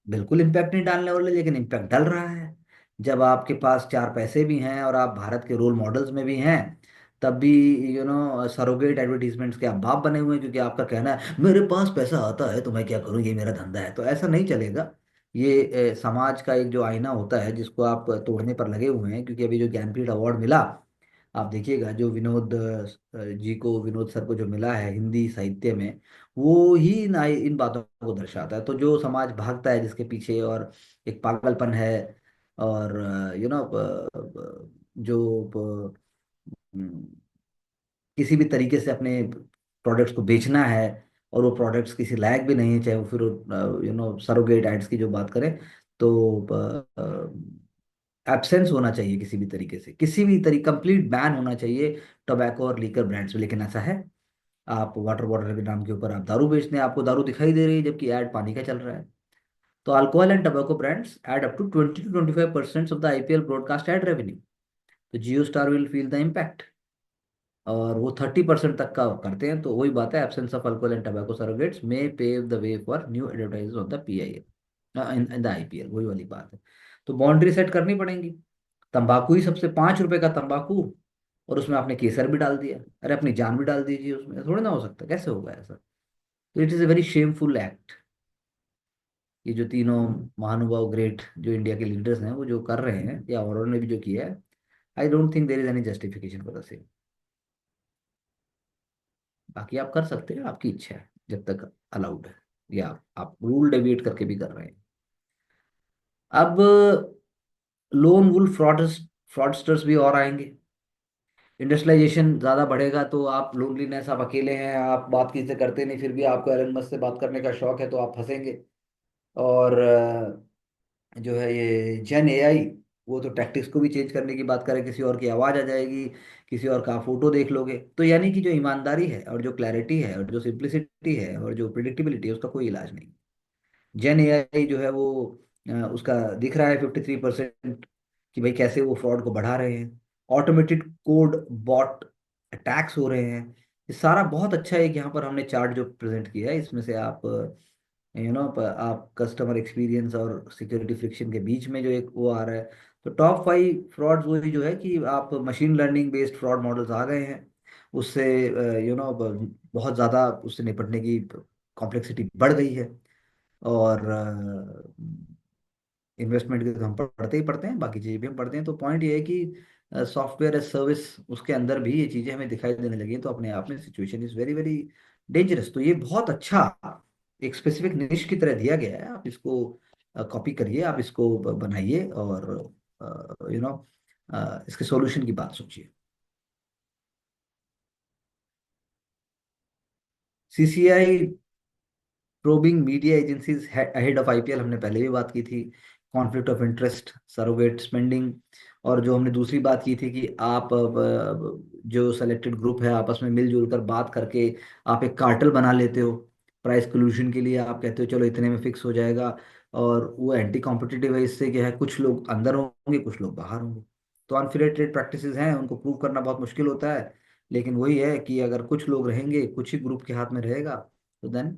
बिल्कुल इम्पैक्ट नहीं डालने वाले, लेकिन इम्पैक्ट डल रहा है। जब आपके पास चार पैसे भी हैं और आप भारत के रोल मॉडल्स में भी हैं, तब भी सरोगेट एडवर्टीजमेंट्स के आप बाप बने हुए हैं, क्योंकि आपका कहना है मेरे पास पैसा आता है तो मैं क्या करूं, ये मेरा धंधा है। तो ऐसा नहीं चलेगा। ये समाज का एक जो आईना होता है जिसको आप तोड़ने पर लगे हुए हैं, क्योंकि अभी जो ज्ञानपीठ अवार्ड मिला, आप देखिएगा जो विनोद जी को, विनोद सर को जो मिला है हिंदी साहित्य में, वो ही इन बातों को दर्शाता है। तो जो समाज भागता है जिसके पीछे, और एक पागलपन है, और जो किसी भी तरीके से अपने प्रोडक्ट्स को बेचना है, और वो प्रोडक्ट्स किसी लायक भी नहीं है, चाहे वो फिर सरोगेट एड्स की जो बात करें, तो एब्सेंस होना चाहिए किसी भी तरीके से, किसी भी तरीके कंप्लीट बैन होना चाहिए टोबैको और लीकर ब्रांड्स में। लेकिन ऐसा है, आप वाटर बॉटल के नाम के ऊपर आप दारू बेचते हैं, आपको दारू दिखाई दे रही है जबकि ऐड पानी का चल रहा है। तो alcohol and tobacco brands add up to 20 to 25% of the IPL broadcast ad revenue. तो Jio Star will feel the impact, और वो 30% तक का करते हैं। तो वही बात है, absence of alcohol and tobacco surrogates may pave the way for new advertisers of the PIL in the IPL. वही वाली बात है। तो बाउंड्री सेट करनी पड़ेंगी। तंबाकू ही सबसे, 5 रुपए का तंबाकू, और उसमें आपने केसर भी डाल दिया। अरे अपनी जान भी डाल दीजिए उसमें, थोड़ा ना हो सकता, कैसे होगा ऐसा? तो it is a very shameful act. ये जो तीनों महानुभाव ग्रेट जो इंडिया के लीडर्स हैं वो जो कर रहे हैं, या और ने भी जो किया है, I don't think there is any justification for the same. बाकी आप कर सकते हैं, आपकी इच्छा है, जब तक अलाउड है, या आप रूल डेविएट करके भी कर रहे हैं। अब लोन वुल्फ फ्रॉडस्टर्स भी और आएंगे। इंडस्ट्रियलाइजेशन ज़्यादा बढ़ेगा तो आप लोनलीनेस, आप अकेले हैं, आप बात किसी से करते नहीं, फिर भी आपको एलन मस्क से बात करने का शौक है, तो आप फंसेंगे। और जो है ये जेन एआई, वो तो टैक्टिक्स को भी चेंज करने की बात करे, किसी और की आवाज़ आ जाएगी, किसी और का फोटो देख लोगे। तो यानी कि जो ईमानदारी है, और जो क्लैरिटी है, और जो सिंप्लिसिटी है, और जो प्रिडिक्टेबिलिटी है, उसका कोई इलाज नहीं। जेन एआई जो है वो उसका दिख रहा है 53% कि भाई कैसे वो फ्रॉड को बढ़ा रहे हैं। ऑटोमेटेड कोड बॉट अटैक्स हो रहे हैं। ये सारा बहुत अच्छा है कि यहाँ पर हमने चार्ट जो प्रेजेंट किया है, इसमें से आप आप कस्टमर एक्सपीरियंस और सिक्योरिटी फ्रिक्शन के बीच में जो एक वो आ रहा है। तो टॉप 5 फ्रॉड्स वही जो है कि आप machine learning based fraud models आ गए हैं, उससे बहुत ज़्यादा उससे निपटने की कॉम्प्लेक्सिटी बढ़ गई है। और इन्वेस्टमेंट के तो हम पढ़ते ही पढ़ते हैं, बाकी चीज़ें भी हम पढ़ते हैं। तो पॉइंट ये है कि सॉफ्टवेयर एज सर्विस, उसके अंदर भी ये चीज़ें हमें दिखाई देने लगी हैं। तो अपने आप में situation is very very dangerous. तो ये बहुत अच्छा एक स्पेसिफिक निश की तरह दिया गया है। आप इसको कॉपी करिए, आप इसको बनाइए, और इसके सॉल्यूशन की बात सोचिए। CCI probing media agencies ahead of IPL, हमने पहले भी बात की थी। Conflict of interest, surrogate spending, और जो हमने दूसरी बात की थी कि आप जो सेलेक्टेड ग्रुप है आपस में मिलजुल कर बात करके आप एक कार्टेल बना लेते हो प्राइस कोल्यूशन के लिए। आप कहते हो चलो इतने में फिक्स हो जाएगा, और वो एंटी कॉम्पिटिटिव है। इससे क्या है, कुछ लोग अंदर होंगे, कुछ लोग बाहर होंगे। तो अनफेयर ट्रेड प्रैक्टिसेस हैं, उनको प्रूव करना बहुत मुश्किल होता है। लेकिन वही है कि अगर कुछ लोग रहेंगे, कुछ ही ग्रुप के हाथ में रहेगा, तो then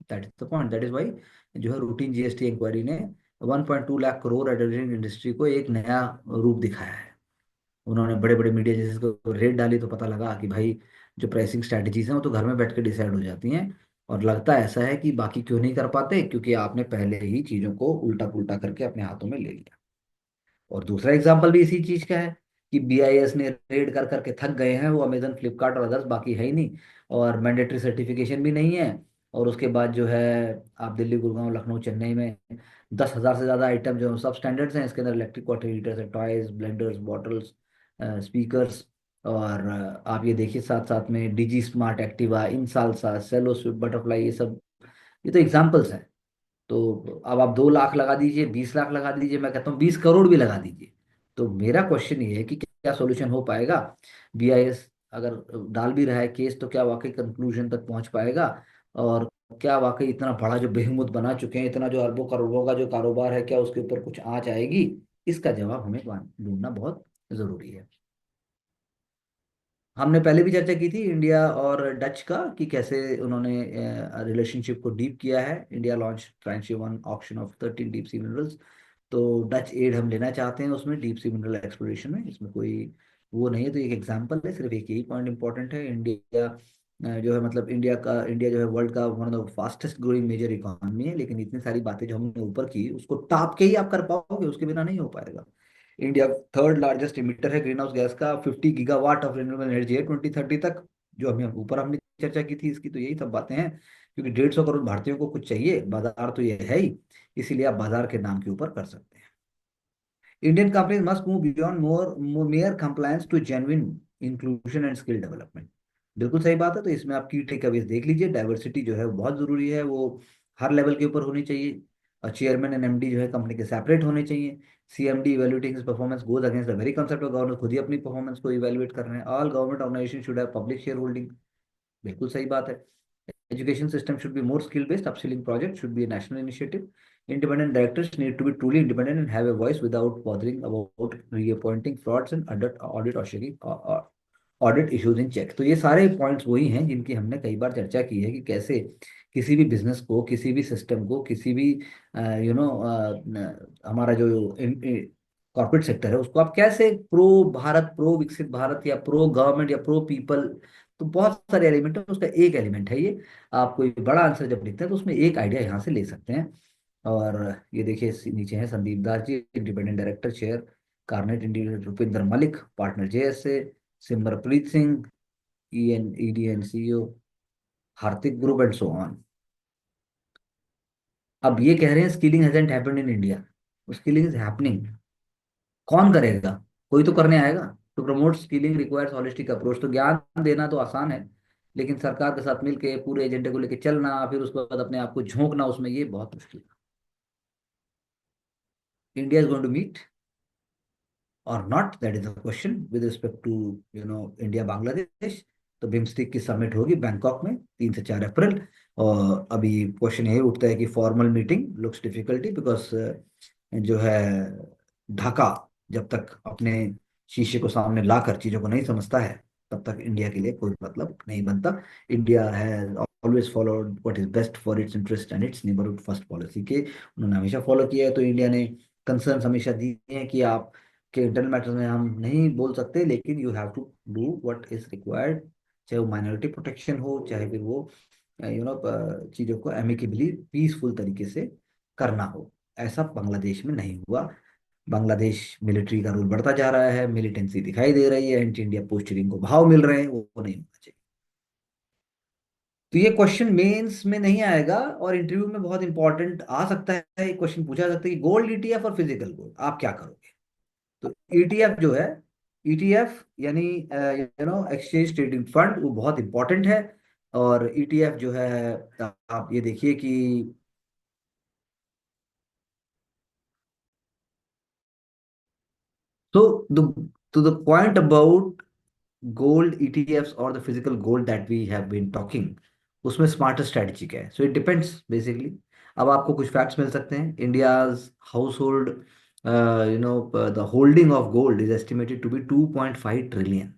that is the point. That is why जो है रूटीन जीएसटी इंक्वायरी ने 1.2 लाख करोड़ एडवर्टाइजिंग इंडस्ट्री को एक नया रूप दिखाया है। उन्होंने बड़े बड़े मीडिया जैसे को रेट डाली, तो पता लगा कि भाई जो प्राइसिंग स्ट्रैटेजीज हैं वो तो घर में बैठ के डिसाइड हो जाती हैं। और लगता ऐसा है कि बाकी क्यों नहीं कर पाते, क्योंकि आपने पहले ही चीज़ों को उल्टा पुल्टा करके अपने हाथों में ले लिया। और दूसरा एग्जाम्पल भी इसी चीज का है कि बीआईएस ने रेड कर करके थक गए हैं, वो अमेजन फ्लिपकार्ट और अदर्स बाकी है ही नहीं, और मैंडेटरी सर्टिफिकेशन भी नहीं है। और उसके बाद जो है आप दिल्ली, गुड़गांव, लखनऊ, चेन्नई में 10,000 से ज़्यादा आइटम जो सब स्टैंडर्ड्स हैं, इसके अंदर इलेक्ट्रिक वाटर हीटर्स है, टॉयज, ब्लेंडर्स, बॉटल्स, स्पीकर्स। और आप ये देखिए साथ साथ में डीजी स्मार्ट एक्टिवा, इन सालसा, सेलो स्विफ्ट, बटरफ्लाई, ये सब, ये तो एग्जाम्पल्स हैं। तो अब आप 2 लाख लगा दीजिए, 20 लाख लगा दीजिए, मैं कहता हूँ 20 करोड़ भी लगा दीजिए। तो मेरा क्वेश्चन ये है कि क्या सोल्यूशन हो पाएगा? बीआईएस अगर डाल भी रहा है केस, तो क्या वाकई कंक्लूजन तक पहुंच पाएगा? और क्या वाकई इतना बड़ा जो बेहमुद बना चुके हैं, इतना जो अरबों करोड़ों का जो कारोबार है, क्या उसके ऊपर कुछ आंच आएगी? इसका जवाब हमें ढूंढना बहुत जरूरी है। हमने पहले भी चर्चा की थी इंडिया और डच का, कि कैसे उन्होंने रिलेशनशिप को डीप किया है। India launch tranche 1 auction of 13 deep sea minerals. तो डच एड हम लेना चाहते हैं उसमें, डीप सी मिनरल एक्सप्लोरेशन में, इसमें कोई वो नहीं है, तो एक एग्जांपल है, सिर्फ एक यही पॉइंट इंपॉर्टेंट है। इंडिया जो है, मतलब इंडिया जो है वर्ल्ड का one of the fastest growing major economy है, लेकिन इतनी सारी बातें जो हमने ऊपर की उसको टाप के ही आप कर पाओगे, उसके बिना नहीं हो पाएगा। इंडिया थर्ड लार्जेस्ट इमिटर है ग्रीन हाउस गैस का, 50 गीगावाट ऑफ रिन्यूएबल एनर्जी है 2030 तक। जो हमें ऊपर हमने चर्चा की थी इसकी, तो यही सब बातें हैं, क्योंकि 150 करोड़ भारतीयों को कुछ चाहिए, बाजार तो ये है ही, इसीलिए आप बाजार के नाम के ऊपर कर सकते हैं। Indian companies must move beyond mere compliance to genuine inclusion and skill development। बिल्कुल सही बात है। तो इसमें आप की टेकअवेज देख लीजिए, डाइवर्सिटी जो है वो बहुत जरूरी है, वो हर लेवल के ऊपर होनी चाहिए। और चेयरमैन एंड एमडी जो है कंपनी के सेपरेट होने चाहिए। CMD evaluating his performance goes against the very concept of governance, खुद ही अपनी परफॉर्मेंस को इवैल्यूएट कर रहे हैं। All government organisation should have public share holding, बिल्कुल सही बात है। Education system should be more skill based. Upskilling project should be a national initiative. Independent directors need to be truly independent and have a voice without bothering about reappointing frauds and audit or checking audit issues in check. तो ये सारे points वही हैं जिनकी हमने कई बार चर्चा की है, कि कैसे किसी भी बिजनेस को, किसी भी सिस्टम को, किसी भी हमारा जो कॉर्पोरेट सेक्टर है उसको आप कैसे प्रो भारत, प्रो विकसित भारत, या प्रो गवर्नमेंट, या प्रो पीपल, तो बहुत सारे एलिमेंट है, उसका एक एलिमेंट है ये। आप कोई बड़ा आंसर जब लिखते हैं तो उसमें एक आइडिया यहाँ से ले सकते हैं। और ये देखिए नीचे है Sandeep Das ji, independent director chair Carnet India, Rupinder Malik partner JSA, Simarpreet Singh ईएन ईडीएन CEO, Hardik group and so on. अब ये कह रहे हैं skilling hasn't happened in India, skilling is happening. कौन करेगा? कोई तो करने आएगा। To promote skilling requires holistic approach. तो ज्ञान देना तो आसान है, लेकिन सरकार के साथ मिलके पूरे एजेंडे को लेके चलना, फिर उसके बाद अपने आप को झोंकना उसमें, ये बहुत मुश्किल है। India is going to meet और not, that is the question with respect to India Bangladesh. तो बिम्स्टेक की समिट होगी बैंकॉक में 3 से 4 अप्रैल। और अभी क्वेश्चन यही उठता है कि formal meeting looks difficulty, because जो है ढाका जब तक अपने शीशे को सामने लाकर चीजों को नहीं समझता है, तब तक इंडिया के लिए कोई मतलब नहीं बनता। India has always followed what is best for its interest and it's neighbourhood first policy के उन्होंने हमेशा फॉलो किया है। तो इंडिया ने कंसर्न हमेशा दिए हैं कि आप के इंटरनल मैटर्स में हम नहीं बोल सकते, लेकिन you have to do what is required, चाहे वो माइनॉरिटी प्रोटेक्शन हो, चाहे फिर वो चीजों को एमिकेबली पीसफुल तरीके से करना हो। ऐसा बांग्लादेश में नहीं हुआ। बांग्लादेश मिलिट्री का रोल बढ़ता जा रहा है, मिलिटेंसी दिखाई दे रही है, एंटी इंडिया पोस्चरिंग को भाव मिल रहे हैं, वो नहीं होना चाहिए। तो ये क्वेश्चन मेंस में नहीं आएगा, और इंटरव्यू में बहुत इंपॉर्टेंट आ सकता है। एक क्वेश्चन पूछा जा सकता है कि गोल्ड ईटीएफ और फिजिकल गोल्ड आप क्या करोगे। तो ईटीएफ जो है, ईटीएफ यानी एक्सचेंज ट्रेडिंग फंड, वो बहुत इंपॉर्टेंट है। और ईटीएफ जो है, आप ये देखिए कि तो the point about gold ETFs और the physical gold that we have been talking, उसमें स्मार्टर स्ट्रेटजी क्या है? So it depends basically. अब आपको कुछ फैक्ट्स मिल सकते हैं। India's household the holding of gold is estimated to be 2.5 trillion,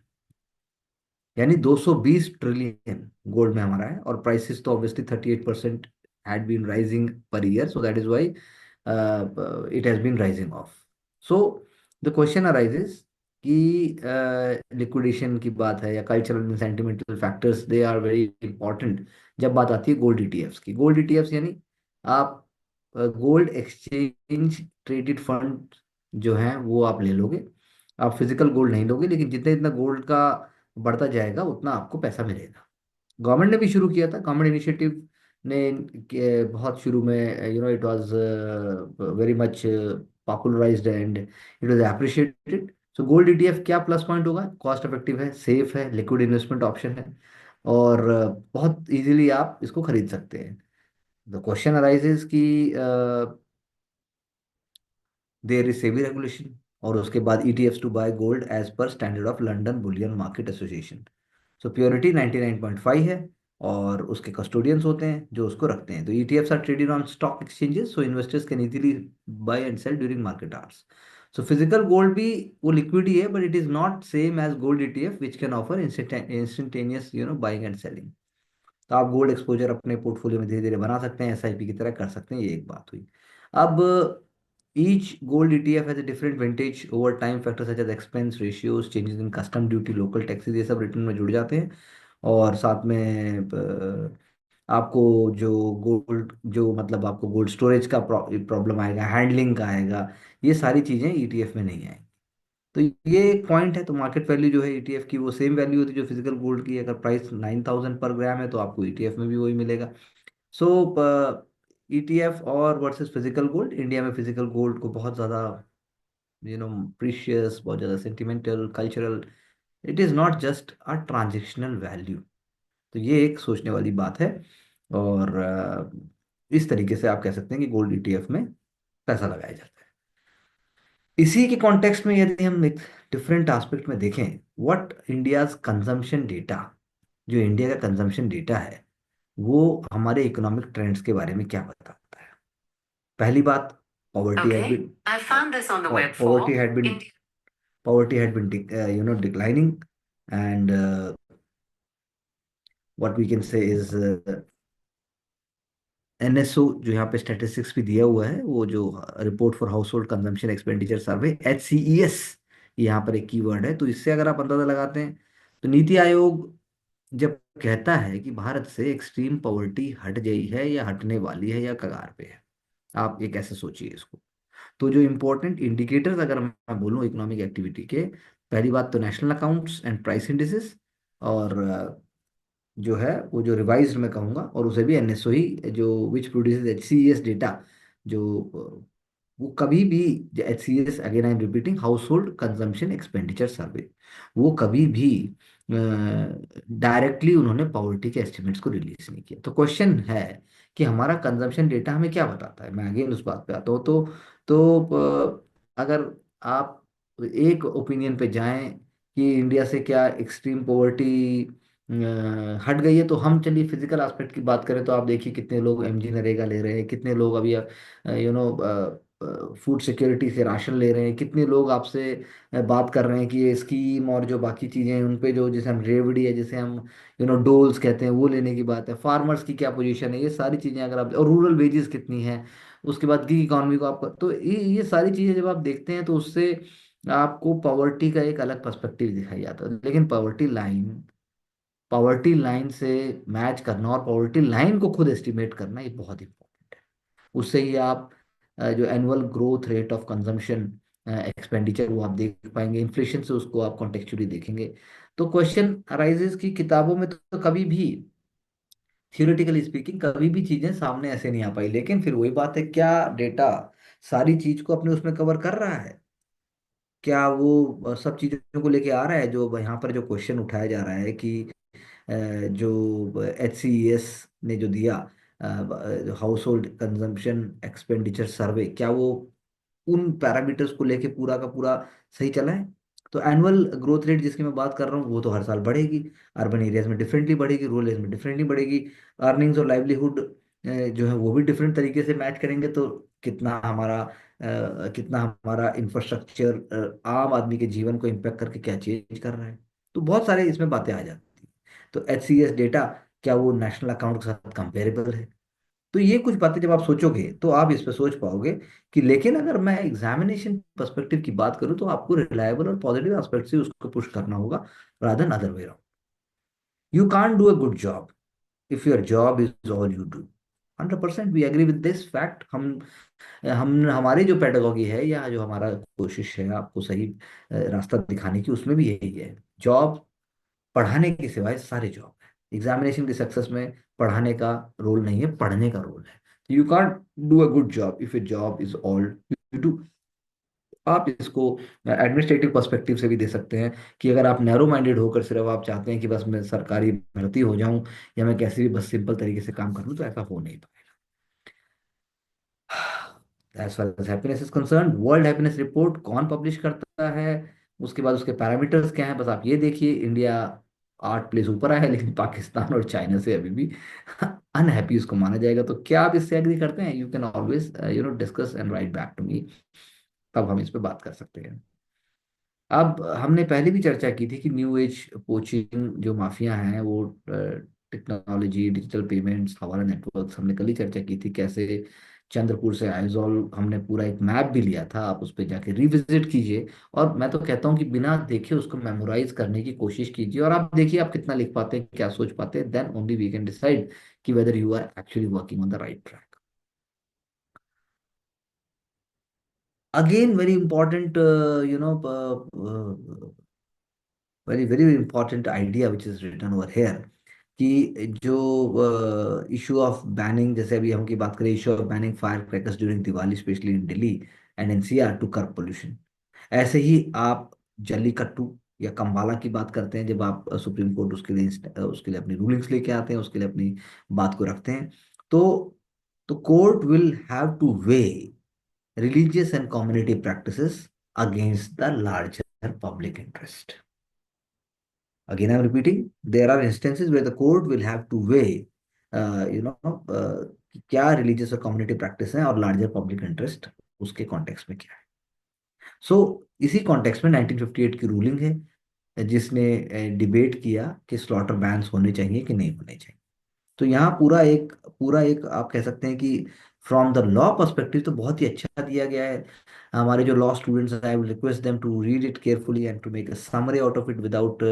यानी 220 ट्रिलियन गोल्ड में हमारा है। और प्राइसेस तो obviously 38% had been rising per year, so that is why it has been rising of. So the question arises कि liquidation की बात है या cultural and sentimental factors, they are very important जब बात आती है गोल्ड ईटीएफ्स की। गोल्ड ईटीएफ्स यानी आप गोल्ड एक्सचेंज ट्रेडेड फंड जो है वो आप ले लोगे। आप फिजिकल गोल्ड नहीं लोगे, लेकिन जितना जितना गोल्ड का बढ़ता जाएगा उतना आपको पैसा मिलेगा। गवर्नमेंट ने भी शुरू किया था, गवर्नमेंट इनिशिएटिव ने बहुत शुरू में it was very much popularised and it was appreciated. So gold ETF क्या प्लस पॉइंट होगा? कॉस्ट इफेक्टिव है, सेफ है, लिक्विड इन्वेस्टमेंट ऑप्शन है, और बहुत इजीली आप इसको खरीद सकते हैं। द क्वेश्चन अराइजेज कि देयर इज सेबी रेगुलेशन, और उसके बाद ETFs to buy gold as per standard of London bullion market association. So purity 99.5 है, और उसके कस्टोडियंस होते हैं जो उसको रखते हैं। तो ETFs are traded on stock exchanges, so investors can easily buy and sell during market hours. So physical gold भी वो लिक्विड ही है, but it is not same as gold ETF which can offer instantaneous buying and selling. तो आप gold exposure अपने portfolio में धीरे धीरे बना सकते हैं, एसआईपी की तरह कर सकते हैं, ये एक बात हुई। अब Each gold ETF has a different vintage over time, factors such as expense ratios, changes in custom duty, local taxes, ये सब रिटर्न में जुड़ जाते हैं। और साथ में आपको जो गोल्ड, जो मतलब आपको गोल्ड स्टोरेज का प्रॉब्लम आएगा, हैंडलिंग का आएगा, ये सारी चीजें ईटीएफ में नहीं आएंगी। तो ये एक पॉइंट है। तो मार्केट वैल्यू जो है ईटीएफ की वो सेम वैल्यू होती है जो फिजिकल गोल्ड की। अगर प्राइस 9,000 पर ग्राम है तो आपको ईटीएफ में भी वही मिलेगा। सो ईटीएफ और वर्सेस फिजिकल गोल्ड, इंडिया में फिजिकल गोल्ड को बहुत ज़्यादा प्रीशियस, बहुत ज़्यादा sentimental, cultural, it is not just a transactional value. तो ये एक सोचने वाली बात है। और इस तरीके से आप कह सकते हैं कि गोल्ड ईटीएफ में पैसा लगाया जाता है। इसी के कॉन्टेक्स्ट में यदि हम एक डिफरेंट एस्पेक्ट में देखें, व्हाट इंडियाज कंजम्पशन डेटा, जो इंडिया का कंजम्पशन डेटा है वो हमारे इकोनॉमिक ट्रेंड्स के बारे में क्या बताता है। पहली बात, poverty had been I found this on the web poverty for had been India. poverty had been declining, and what we can say is NSO, जो यहाँ पे स्टैटिस्टिक्स भी दिया हुआ है, वो जो report for house hold consumption expenditure survey, HCES, यहाँ पर एक कीवर्ड है। तो इससे अगर आप अंदाजा लगाते हैं, तो नीति आयोग जब कहता है कि भारत से एक्सट्रीम पॉवर्टी हट गई है या हटने वाली है या कगार पे है, आप एक ऐसे सोचिए इसको। तो जो इंपॉर्टेंट इंडिकेटर्स अगर मैं बोलूँ इकोनॉमिक एक्टिविटी के, पहली बात तो national accounts and price indices, और जो है वो जो रिवाइज्ड मैं कहूँगा, और उसे भी एनएसओ ही, जो विच प्रोड्यूसेस HCES डेटा, जो वो कभी भी, HCES again I am repeating, house hold consumption expenditure सर्वे, वो कभी भी डायरेक्टली उन्होंने पॉवर्टी के एस्टिमेट्स को रिलीज नहीं किया। तो क्वेश्चन है कि हमारा कंजम्पशन डेटा हमें क्या बताता है। मैं अगेन उस बात पे आता हूँ। अगर आप एक ओपिनियन पे जाएं कि इंडिया से क्या एक्सट्रीम पॉवर्टी हट गई है, तो हम चलिए फिजिकल एस्पेक्ट की बात करें, तो आप देखिए कितने लोग एमजी नरेगा ले रहे हैं, कितने लोग अभी फूड सिक्योरिटी से राशन ले रहे हैं, कितने लोग आपसे बात कर रहे हैं कि ये स्कीम और जो बाकी चीज़ें हैं उन पे, जो जिसे हम रेवड़ी है, जिसे हम डोल्स कहते हैं, वो लेने की बात है। फार्मर्स की क्या पोजीशन है, ये सारी चीज़ें अगर आप, और रूरल वेजेस कितनी है, उसके बाद की इकोनॉमी को आप, तो ये सारी चीज़ें जब आप देखते हैं तो उससे आपको पॉवर्टी का एक अलग पर्सपेक्टिव दिखाई जाता है। लेकिन पॉवर्टी लाइन से मैच करना और पॉवर्टी लाइन को खुद एस्टिमेट करना, ये बहुत इंपॉर्टेंट है। उससे ही आप जो annual growth rate of consumption expenditure वो आप देख पाएंगे, इन्फ्लेशन से उसको आप कॉन्टेक्चुअली देखेंगे। तो क्वेश्चन अराइजेस की किताबों में तो कभी भी, थियोरेटिकली स्पीकिंग, कभी भी चीजें सामने ऐसे नहीं आ पाई। लेकिन फिर वही बात है, क्या डेटा सारी चीज को अपने उसमें कवर कर रहा है? क्या वो सब चीजों को लेके आ रहा है? जो यहाँ पर जो क्वेश्चन उठाया जा रहा है कि जो HCES ने जो दिया, हाउस होल्ड कंजम्पशन एक्सपेंडिचर सर्वे, क्या वो उन पैरामीटर्स को लेके पूरा का पूरा सही चला है? तो एनुअल ग्रोथ रेट जिसकी मैं बात कर रहा हूँ वो तो हर साल बढ़ेगी। अर्बन एरियाज में डिफरेंटली बढ़ेगी, रूरल एरियाज में डिफरेंटली बढ़ेगी। अर्निंग्स और लाइवलीहुड जो है वो भी डिफरेंट तरीके से मैच करेंगे। तो कितना हमारा इंफ्रास्ट्रक्चर आम आदमी के जीवन को इम्पेक्ट करके क्या चेंज कर रहा है। तो बहुत सारे इसमें बातें आ जाती हैं। तो HCES डेटा, क्या वो नेशनल अकाउंट के साथ कंपेरेबल है? तो ये कुछ बातें जब आप सोचोगे तो आप इस पे सोच पाओगे कि, लेकिन अगर मैं एग्जामिनेशन पर्सपेक्टिव की बात करूं तो आपको रिलायबल और पॉजिटिव एस्पेक्ट से उसको पुश करना होगा, rather than other way around. You can't do a good job if your job is all you do. 100% we agree with this fact. हम हमारी जो पेडागोगी है या जो हमारा कोशिश है आपको सही रास्ता दिखाने की, उसमें भी यही है। जॉब पढ़ाने के सिवाय सारे जॉब है। एग्जामिनेशन की सक्सेस में पढ़ाने का रोल नहीं है, पढ़ने का रोल है। You can't do a good job if A job is all you do. आप इसको एडमिनिस्ट्रेटिव पर्सपेक्टिव से भी दे सकते हैं कि अगर आप नैरो माइंडेड होकर सिर्फ आप चाहते हैं कि बस मैं सरकारी भर्ती हो जाऊं या मैं कैसे भी बस सिंपल तरीके से काम कर लूं, तो ऐसा हो नहीं पाएगा। As far as happiness is concern, world happiness report कौन पब्लिश करता है, उसके बाद उसके पैरामीटर्स क्या हैं, बस आप ये देखिए। इंडिया 8 प्लेस ऊपर आया है, लेकिन पाकिस्तान और चाइना से अभी भी अनहैप्पी उसको माना जाएगा। तो क्या आप इससे एग्री करते हैं? You can always discuss and write back to me, तब हम इस पे बात कर सकते हैं। अब हमने पहले भी चर्चा की थी कि न्यू एज पोचिंग जो माफिया हैं वो टेक्नोलॉजी, डिजिटल पेमेंट्स, हवाला नेटवर्क्स, हमने कल ही चर्चा की थी कैसे चंद्रपुर से आइजॉल हमने पूरा एक मैप भी लिया था, आप उस पर जाके रिविजिट कीजिए। और मैं तो कहता हूँ कि बिना देखे उसको मेमोराइज करने की कोशिश कीजिए, और आप देखिए आप कितना लिख पाते हैं, क्या सोच पाते हैं, then only we can decide कि whether you are actually working on the right track. Again very important, you know, very very important idea which is written over here, कि जो इशू ऑफ बैनिंग, जैसे अभी हम की बात करें, issue of banning fire crackers during Diwali specially in Delhi and NCR to curb pollution. ऐसे ही आप जल्लीकट्टू या कम्बाला की बात करते हैं, जब आप सुप्रीम कोर्ट उसके लिए अपनी रूलिंग्स लेके आते हैं, उसके लिए अपनी बात को रखते हैं, तो court will have two way religious and community practices against the larger public interest. Again, I'm repeating, there are instances where the court will have to weigh, कि क्या रिलीजियस और कम्युनिटी प्रैक्टिस है और लार्जर पब्लिक इंटरेस्ट उसके context में क्या है। सो इसी कॉन्टेक्स्ट में 1958 की रूलिंग है, जिसने डिबेट किया कि स्लॉटर बैन्स होने चाहिए कि नहीं होने चाहिए। तो यहाँ पूरा एक आप कह सकते हैं कि फ्रॉम द लॉ पर्सपेक्टिव तो बहुत ही अच्छा दिया गया है। हमारे जो law students, I will request them to read it carefully and to make a summary out of it without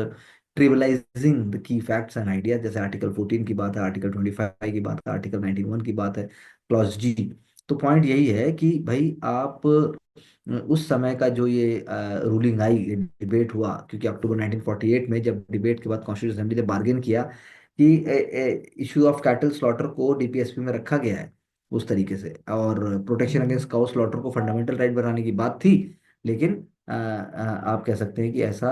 trivializing the key facts and idea. जैसे आर्टिकल 14 की बात है, आर्टिकल 25 की बात है, आर्टिकल 91 की बात है, क्लॉज जी। तो पॉइंट यही है कि भाई आप उस समय का जो ये रूलिंग आई, ये डिबेट हुआ, क्योंकि अक्टूबर 1948 में जब डिबेट के बाद कॉन्स्टिट्यूशन असेंबली ने बार्गेन किया कि इशू ऑफ कैटल स्लॉटर को डीपीएसपी में रखा गया है उस तरीके से, और प्रोटेक्शन अगेंस्ट काउ स्लॉटर को फंडामेंटल राइट बनाने की बात थी। लेकिन आप कह सकते हैं कि ऐसा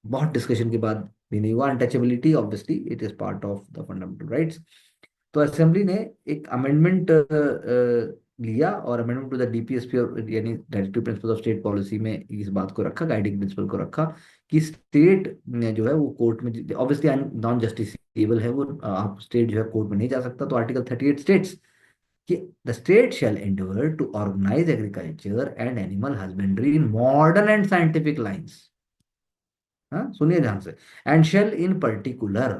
बहुत डिस्कशन के बाद भी नहीं हुआ। Untouchability obviously it is part of the fundamental rights. तो असेंबली ने एक अमेंडमेंट लिया, और अमेंडमेंट टू द डीपीएसपी और यानी directive principle of state policy में इस बात को रखा, गाइडिंग प्रिंसिपल को रखा, कि स्टेट ने जो है वो कोर्ट में, ऑब्वियसली नॉन जस्टिसेबल है वो, आप स्टेट जो है कोर्ट में नहीं जा सकता। तो आर्टिकल 38 स्टेट्स कि the state shall endeavour to organise agriculture and animal husbandry in modern and scientific lines. हाँ, सुनिए ध्यान से। And shall in particular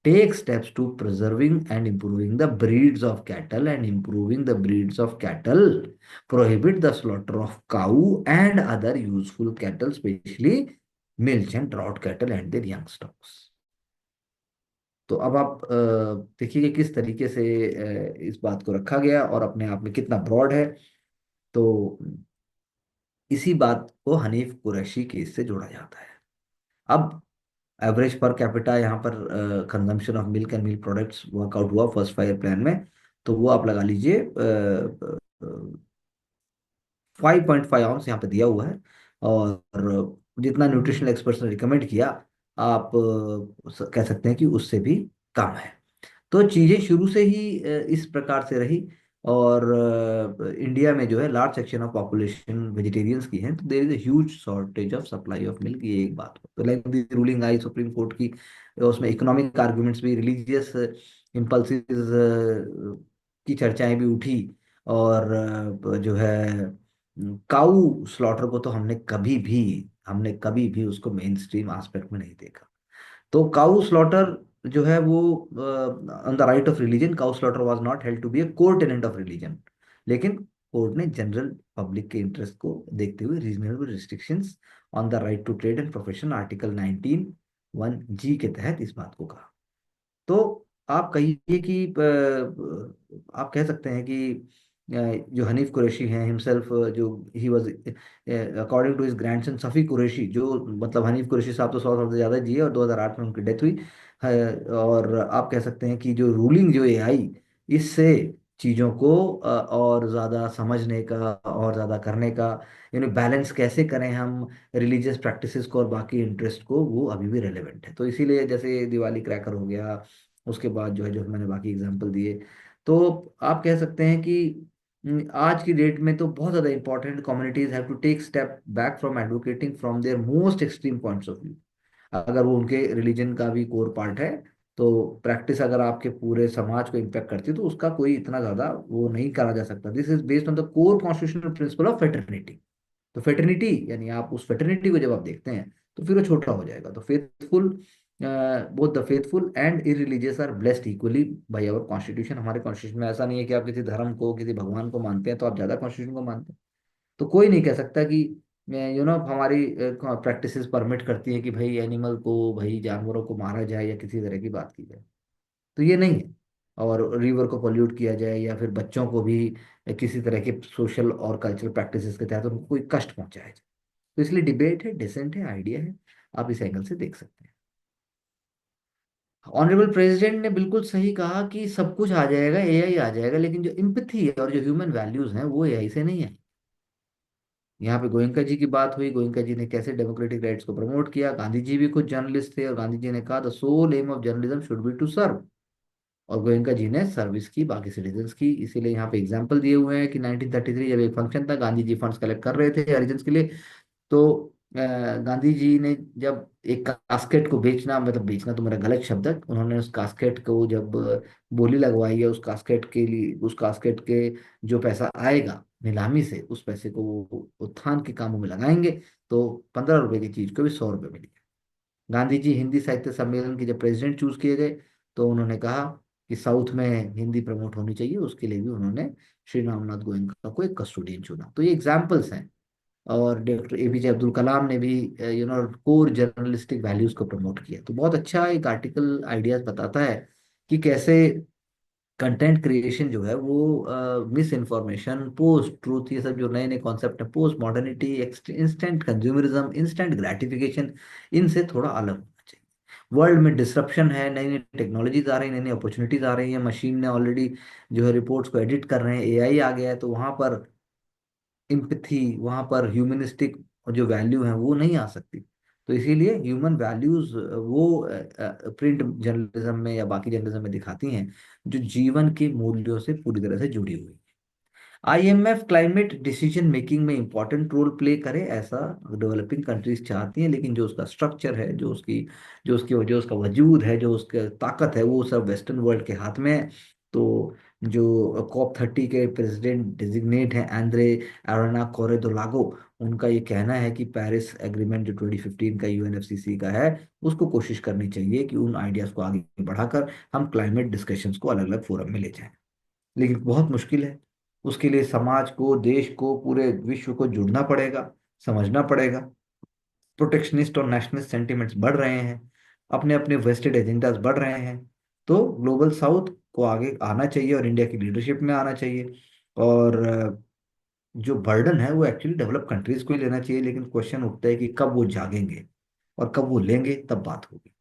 take steps to preserving and improving the breeds of cattle and improving the breeds of cattle, prohibit the slaughter of cow and other useful cattle specially milch and draught cattle and their young stocks. तो अब आप देखिए कि किस तरीके से इस बात को रखा गया और अपने आप में कितना ब्रॉड है। तो इसी बात को हनीफ कुरैशी केस से जोड़ा जाता है। अब एवरेज पर कैपिटा यहाँ पर consumption of milk and milk products workout हुआ फर्स्ट 5 प्लान में, तो वो आप लगा लीजिए 5.5 आउंस यहाँ पे दिया हुआ है। और जितना न्यूट्रिशनल एक्सपर्ट्स ने रिकमेंड किया, आप कह सकते हैं कि उससे भी कम है। तो चीजें शुरू से ही इस प्रकार से रही। और इंडिया में जो है large section of population vegetarians की है, तो there is a huge shortage of supply of milk, ये एक बात हो। तो like the ruling I supreme court की, उसमें इकोनॉमिक आर्गुमेंट्स भी, रिलीजियस इम्पल्सिस की चर्चाएं भी उठी। और जो है काऊ स्लॉटर को तो हमने कभी भी उसको मेन स्ट्रीम एस्पेक्ट में नहीं देखा। तो काउ स्लॉटर जो है वो on the right of religion, cow slaughter was not held to be a core tenet of religion. लेकिन कोर्ट ने जनरल पब्लिक के इंटरेस्ट को देखते हुए reasonable restrictions on the right to trade and profession article 19(1)(g) के तहत इस बात को कहा। तो आप कहिए कि आप कह सकते हैं कि जो हनीफ कुरैशी हैं हिमसेल्फ, जो he was according to his grandson Safi Qureshi, जो मतलब हनीफ कुरैशी साहब तो 100 साल से ज़्यादा जिए और 2008 में उनकी डेथ हुई है। और आप कह सकते हैं कि जो रूलिंग जो ये आई, इससे चीज़ों को और ज़्यादा समझने का और ज़्यादा करने का, यानी बैलेंस कैसे करें हम रिलीजियस प्रैक्टिसेस को और बाकी इंटरेस्ट को, वो अभी भी रेलेवेंट है। तो इसीलिए जैसे दिवाली क्रैकर हो गया, उसके बाद जो मैंने बाकी एग्जांपल दिए, तो आप कह सकते हैं कि आज की डेट में तो बहुत ज़्यादा important, communities have to take step back from advocating from their most extreme points of view. अगर वो उनके रिलीजन का भी कोर पार्ट है, तो प्रैक्टिस अगर आपके पूरे समाज को इम्पेक्ट करती है, तो उसका कोई इतना ज़्यादा वो नहीं करा जा सकता। This is based on the core constitutional principle of fraternity. तो फेटर्निटी यानी आप उस फेटर्निटी को जब आप देखते हैं, तो फिर वो छोटा हो जाएगा। तो faithful both the faithful and irreligious are blessed equally by our constitution. हमारे कॉन्स्टिट्यूशन में ऐसा नहीं है कि आप किसी धर्म को, किसी भगवान को मानते हैं तो आप ज्यादा कॉन्स्टिट्यूशन को मानते हैं। तो कोई नहीं कह सकता कि हमारी प्रैक्टिसेस परमिट करती है कि भाई एनिमल को, भाई जानवरों को मारा जाए या किसी तरह की बात की जाए। तो ये नहीं है। और रिवर को पोल्यूट किया जाए या फिर बच्चों को भी किसी तरह के सोशल और कल्चरल प्रैक्टिसेस के तहत उनको कोई कष्ट पहुंचाया जाए। तो इसलिए डिबेट है, डिसेंट है, आइडिया है। आप इस एंगल से देख सकते हैं। ऑनरेबल प्रेसिडेंट ने बिल्कुल सही कहा कि सब कुछ आ जाएगा, एआई आ जाएगा, लेकिन जो इम्पथी है और जो ह्यूमन वैल्यूज हैं वो एआई से नहीं है। यहाँ पे गोयनका जी की बात हुई, गोयनका जी ने कैसे डेमोक्रेटिक राइट्स को प्रमोट किया। गांधी जी भी कुछ जर्नलिस्ट थे और गांधी जी ने कहा the sole aim of journalism should be to serve. और गोयनका जी ने सर्विस की बाकी सिटीजन्स की। इसीलिए यहाँ पे एग्जाम्पल दिए हुए हैं कि 1933 जब एक फंक्शन था, गांधी जी फंड्स कलेक्ट कर रहे थे हरिजन्स के लिए। तो गांधी जी ने जब एक कास्केट को बेचना, मतलब बेचना तो मेरा गलत शब्द है, उन्होंने उस कास्केट को जब बोली लगवाई है, उस कास्केट के लिए, उस कास्केट के जो पैसा आएगा नीलामी से, उस पैसे को वो उत्थान के कामों में लगाएंगे। तो 15 रुपए की चीज को भी 100 रुपए मिली। गांधी जी हिंदी साहित्य सम्मेलन के जब प्रेसिडेंट चूज किए गए, तो उन्होंने कहा कि साउथ में हिंदी प्रमोट होनी चाहिए। उसके लिए भी उन्होंने श्री रामनाथ गोयनका को एक कस्टोडियन चुना। तो ये एग्जाम्पल्स हैं। और डॉक्टर एपीजे अब्दुल कलाम ने भी कोर जर्नलिस्टिक वैल्यूज को प्रमोट किया। तो बहुत अच्छा एक आर्टिकल आइडियाज बताता है कि कैसे कंटेंट क्रिएशन जो है वो मिस इन्फॉर्मेशन, पोस्ट ट्रूथ, ये सब जो नए नए कॉन्सेप्ट है, post modernity, instant consumerism, instant gratification, इनसे थोड़ा अलग होना चाहिए। वर्ल्ड में डिसरप्शन है, नई नई टेक्नोलॉजीज आ रही हैं, नई नई अपॉर्चुनिटीज आ रही हैं। मशीन ने ऑलरेडी जो है रिपोर्ट्स को एडिट कर रहे हैं, एआई आ गया है। तो वहां पर इम्पथी, वहां पर ह्यूमनिस्टिक जो वैल्यू है वो नहीं आ सकती। तो इसीलिए ह्यूमन वैल्यूज वो प्रिंट जर्नलिज्म में या बाकी जर्नलिज्म में दिखाती हैं, जो जीवन के मूल्यों से पूरी तरह से जुड़ी हुई। आईएमएफ क्लाइमेट डिसीजन मेकिंग में इंपॉर्टेंट रोल प्ले करे, ऐसा डेवलपिंग कंट्रीज चाहती हैं। लेकिन जो उसका स्ट्रक्चर है, जो उसका वजूद है, जो उसका ताकत है, वो सब वेस्टर्न वर्ल्ड के हाथ में है। तो जो COP30 के प्रेसिडेंट डिजिग्नेट हैं एंड्रे अरोना कोरेदोलागो, उनका ये कहना है कि पेरिस एग्रीमेंट जो 2015 का यूएनएफसीसी का है, उसको कोशिश करनी चाहिए कि उन आइडियाज को आगे बढ़ाकर हम क्लाइमेट डिस्कशंस को अलग अलग फोरम में ले जाएं। लेकिन बहुत मुश्किल है। उसके लिए समाज को, देश को, पूरे विश्व को जुड़ना पड़ेगा, समझना पड़ेगा। प्रोटेक्शनिस्ट और नेशनलिस्ट सेंटिमेंट्स बढ़ रहे हैं, अपने अपने वेस्टेड एजेंडाज बढ़ रहे हैं। तो ग्लोबल साउथ को आगे आना चाहिए और इंडिया की लीडरशिप में आना चाहिए। और जो बर्डन है वो एक्चुअली डेवलप कंट्रीज को ही लेना चाहिए। लेकिन क्वेश्चन उठता है कि कब वो जागेंगे और कब वो लेंगे, तब बात होगी।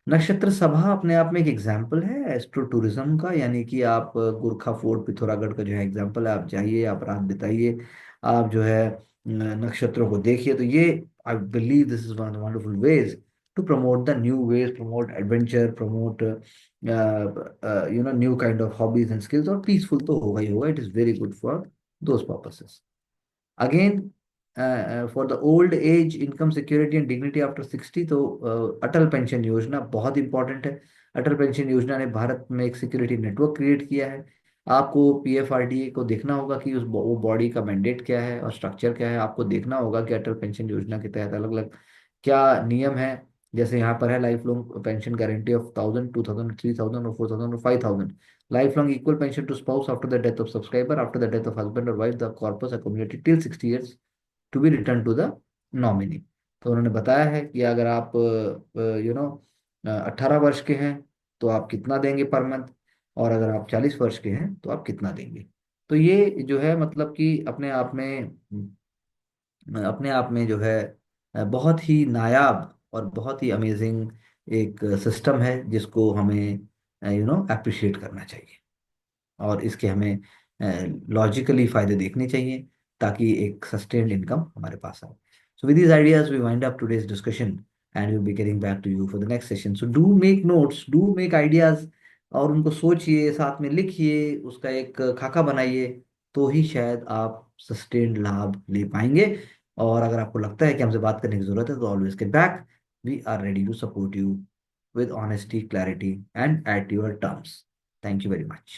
नक्षत्र सभा अपने आप में एक एग्जाम्पल है एस्ट्रो टूरिज्म का। यानी कि आप गोरखा फोर्ट, पिथौरागढ़ का जो है एग्जाम्पल है, आप जाइए, आप रात बिताइए, आप जो है नक्षत्रों को देखिए। तो ये, I believe this is one of the wonderful ways to promote the new ways, promote adventure, promote new kind of hobbies and skills. और पीसफुल तो होगा ही होगा, it is very good for those purposes. Again, for the old age income security and dignity after 60, तो अटल pension योजना बहुत important है। अटल pension योजना ने भारत में एक सिक्योरिटी नेटवर्क क्रिएट किया है। आपको पीएफआरडीए को देखना होगा कि वो बॉडी का मैंडेट क्या है और स्ट्रक्चर क्या है। आपको देखना होगा कि अटल पेंशन योजना के तहत अलग अलग क्या नियम है। जैसे यहाँ पर है life long pension guarantee of 1000, 2000, 3000 और 4000 और 5000। Life long equal pension to spouse after the death of subscriber, after the death of husband और wife the corpus accumulated till 60 years to be return to the nominee. तो उन्होंने बताया है कि अगर आप 18 वर्ष के हैं तो आप कितना देंगे पर मंथ, और अगर आप 40 वर्ष के हैं तो आप कितना देंगे। तो ये जो है मतलब कि अपने आप में जो है बहुत ही नायाब और बहुत ही अमेजिंग एक सिस्टम है, जिसको हमें अप्रिशिएट करना चाहिए। और इसके हमें लॉजिकली फायदे देखने चाहिए, ताकि एक सस्टेन्ड इनकम हमारे पास आए। So with these ideas we wind up today's discussion and we'll be getting back to you for the next session. So do make notes, do make ideas, और उनको सोचिए, साथ में लिखिए, उसका एक खाका बनाइए। तो ही शायद आप सस्टेन्ड लाभ ले पाएंगे। और अगर आपको लगता है कि हमसे बात करने की जरूरत है, तो always get back. We are ready to support you with honesty, clarity, and at your terms. Thank you very much.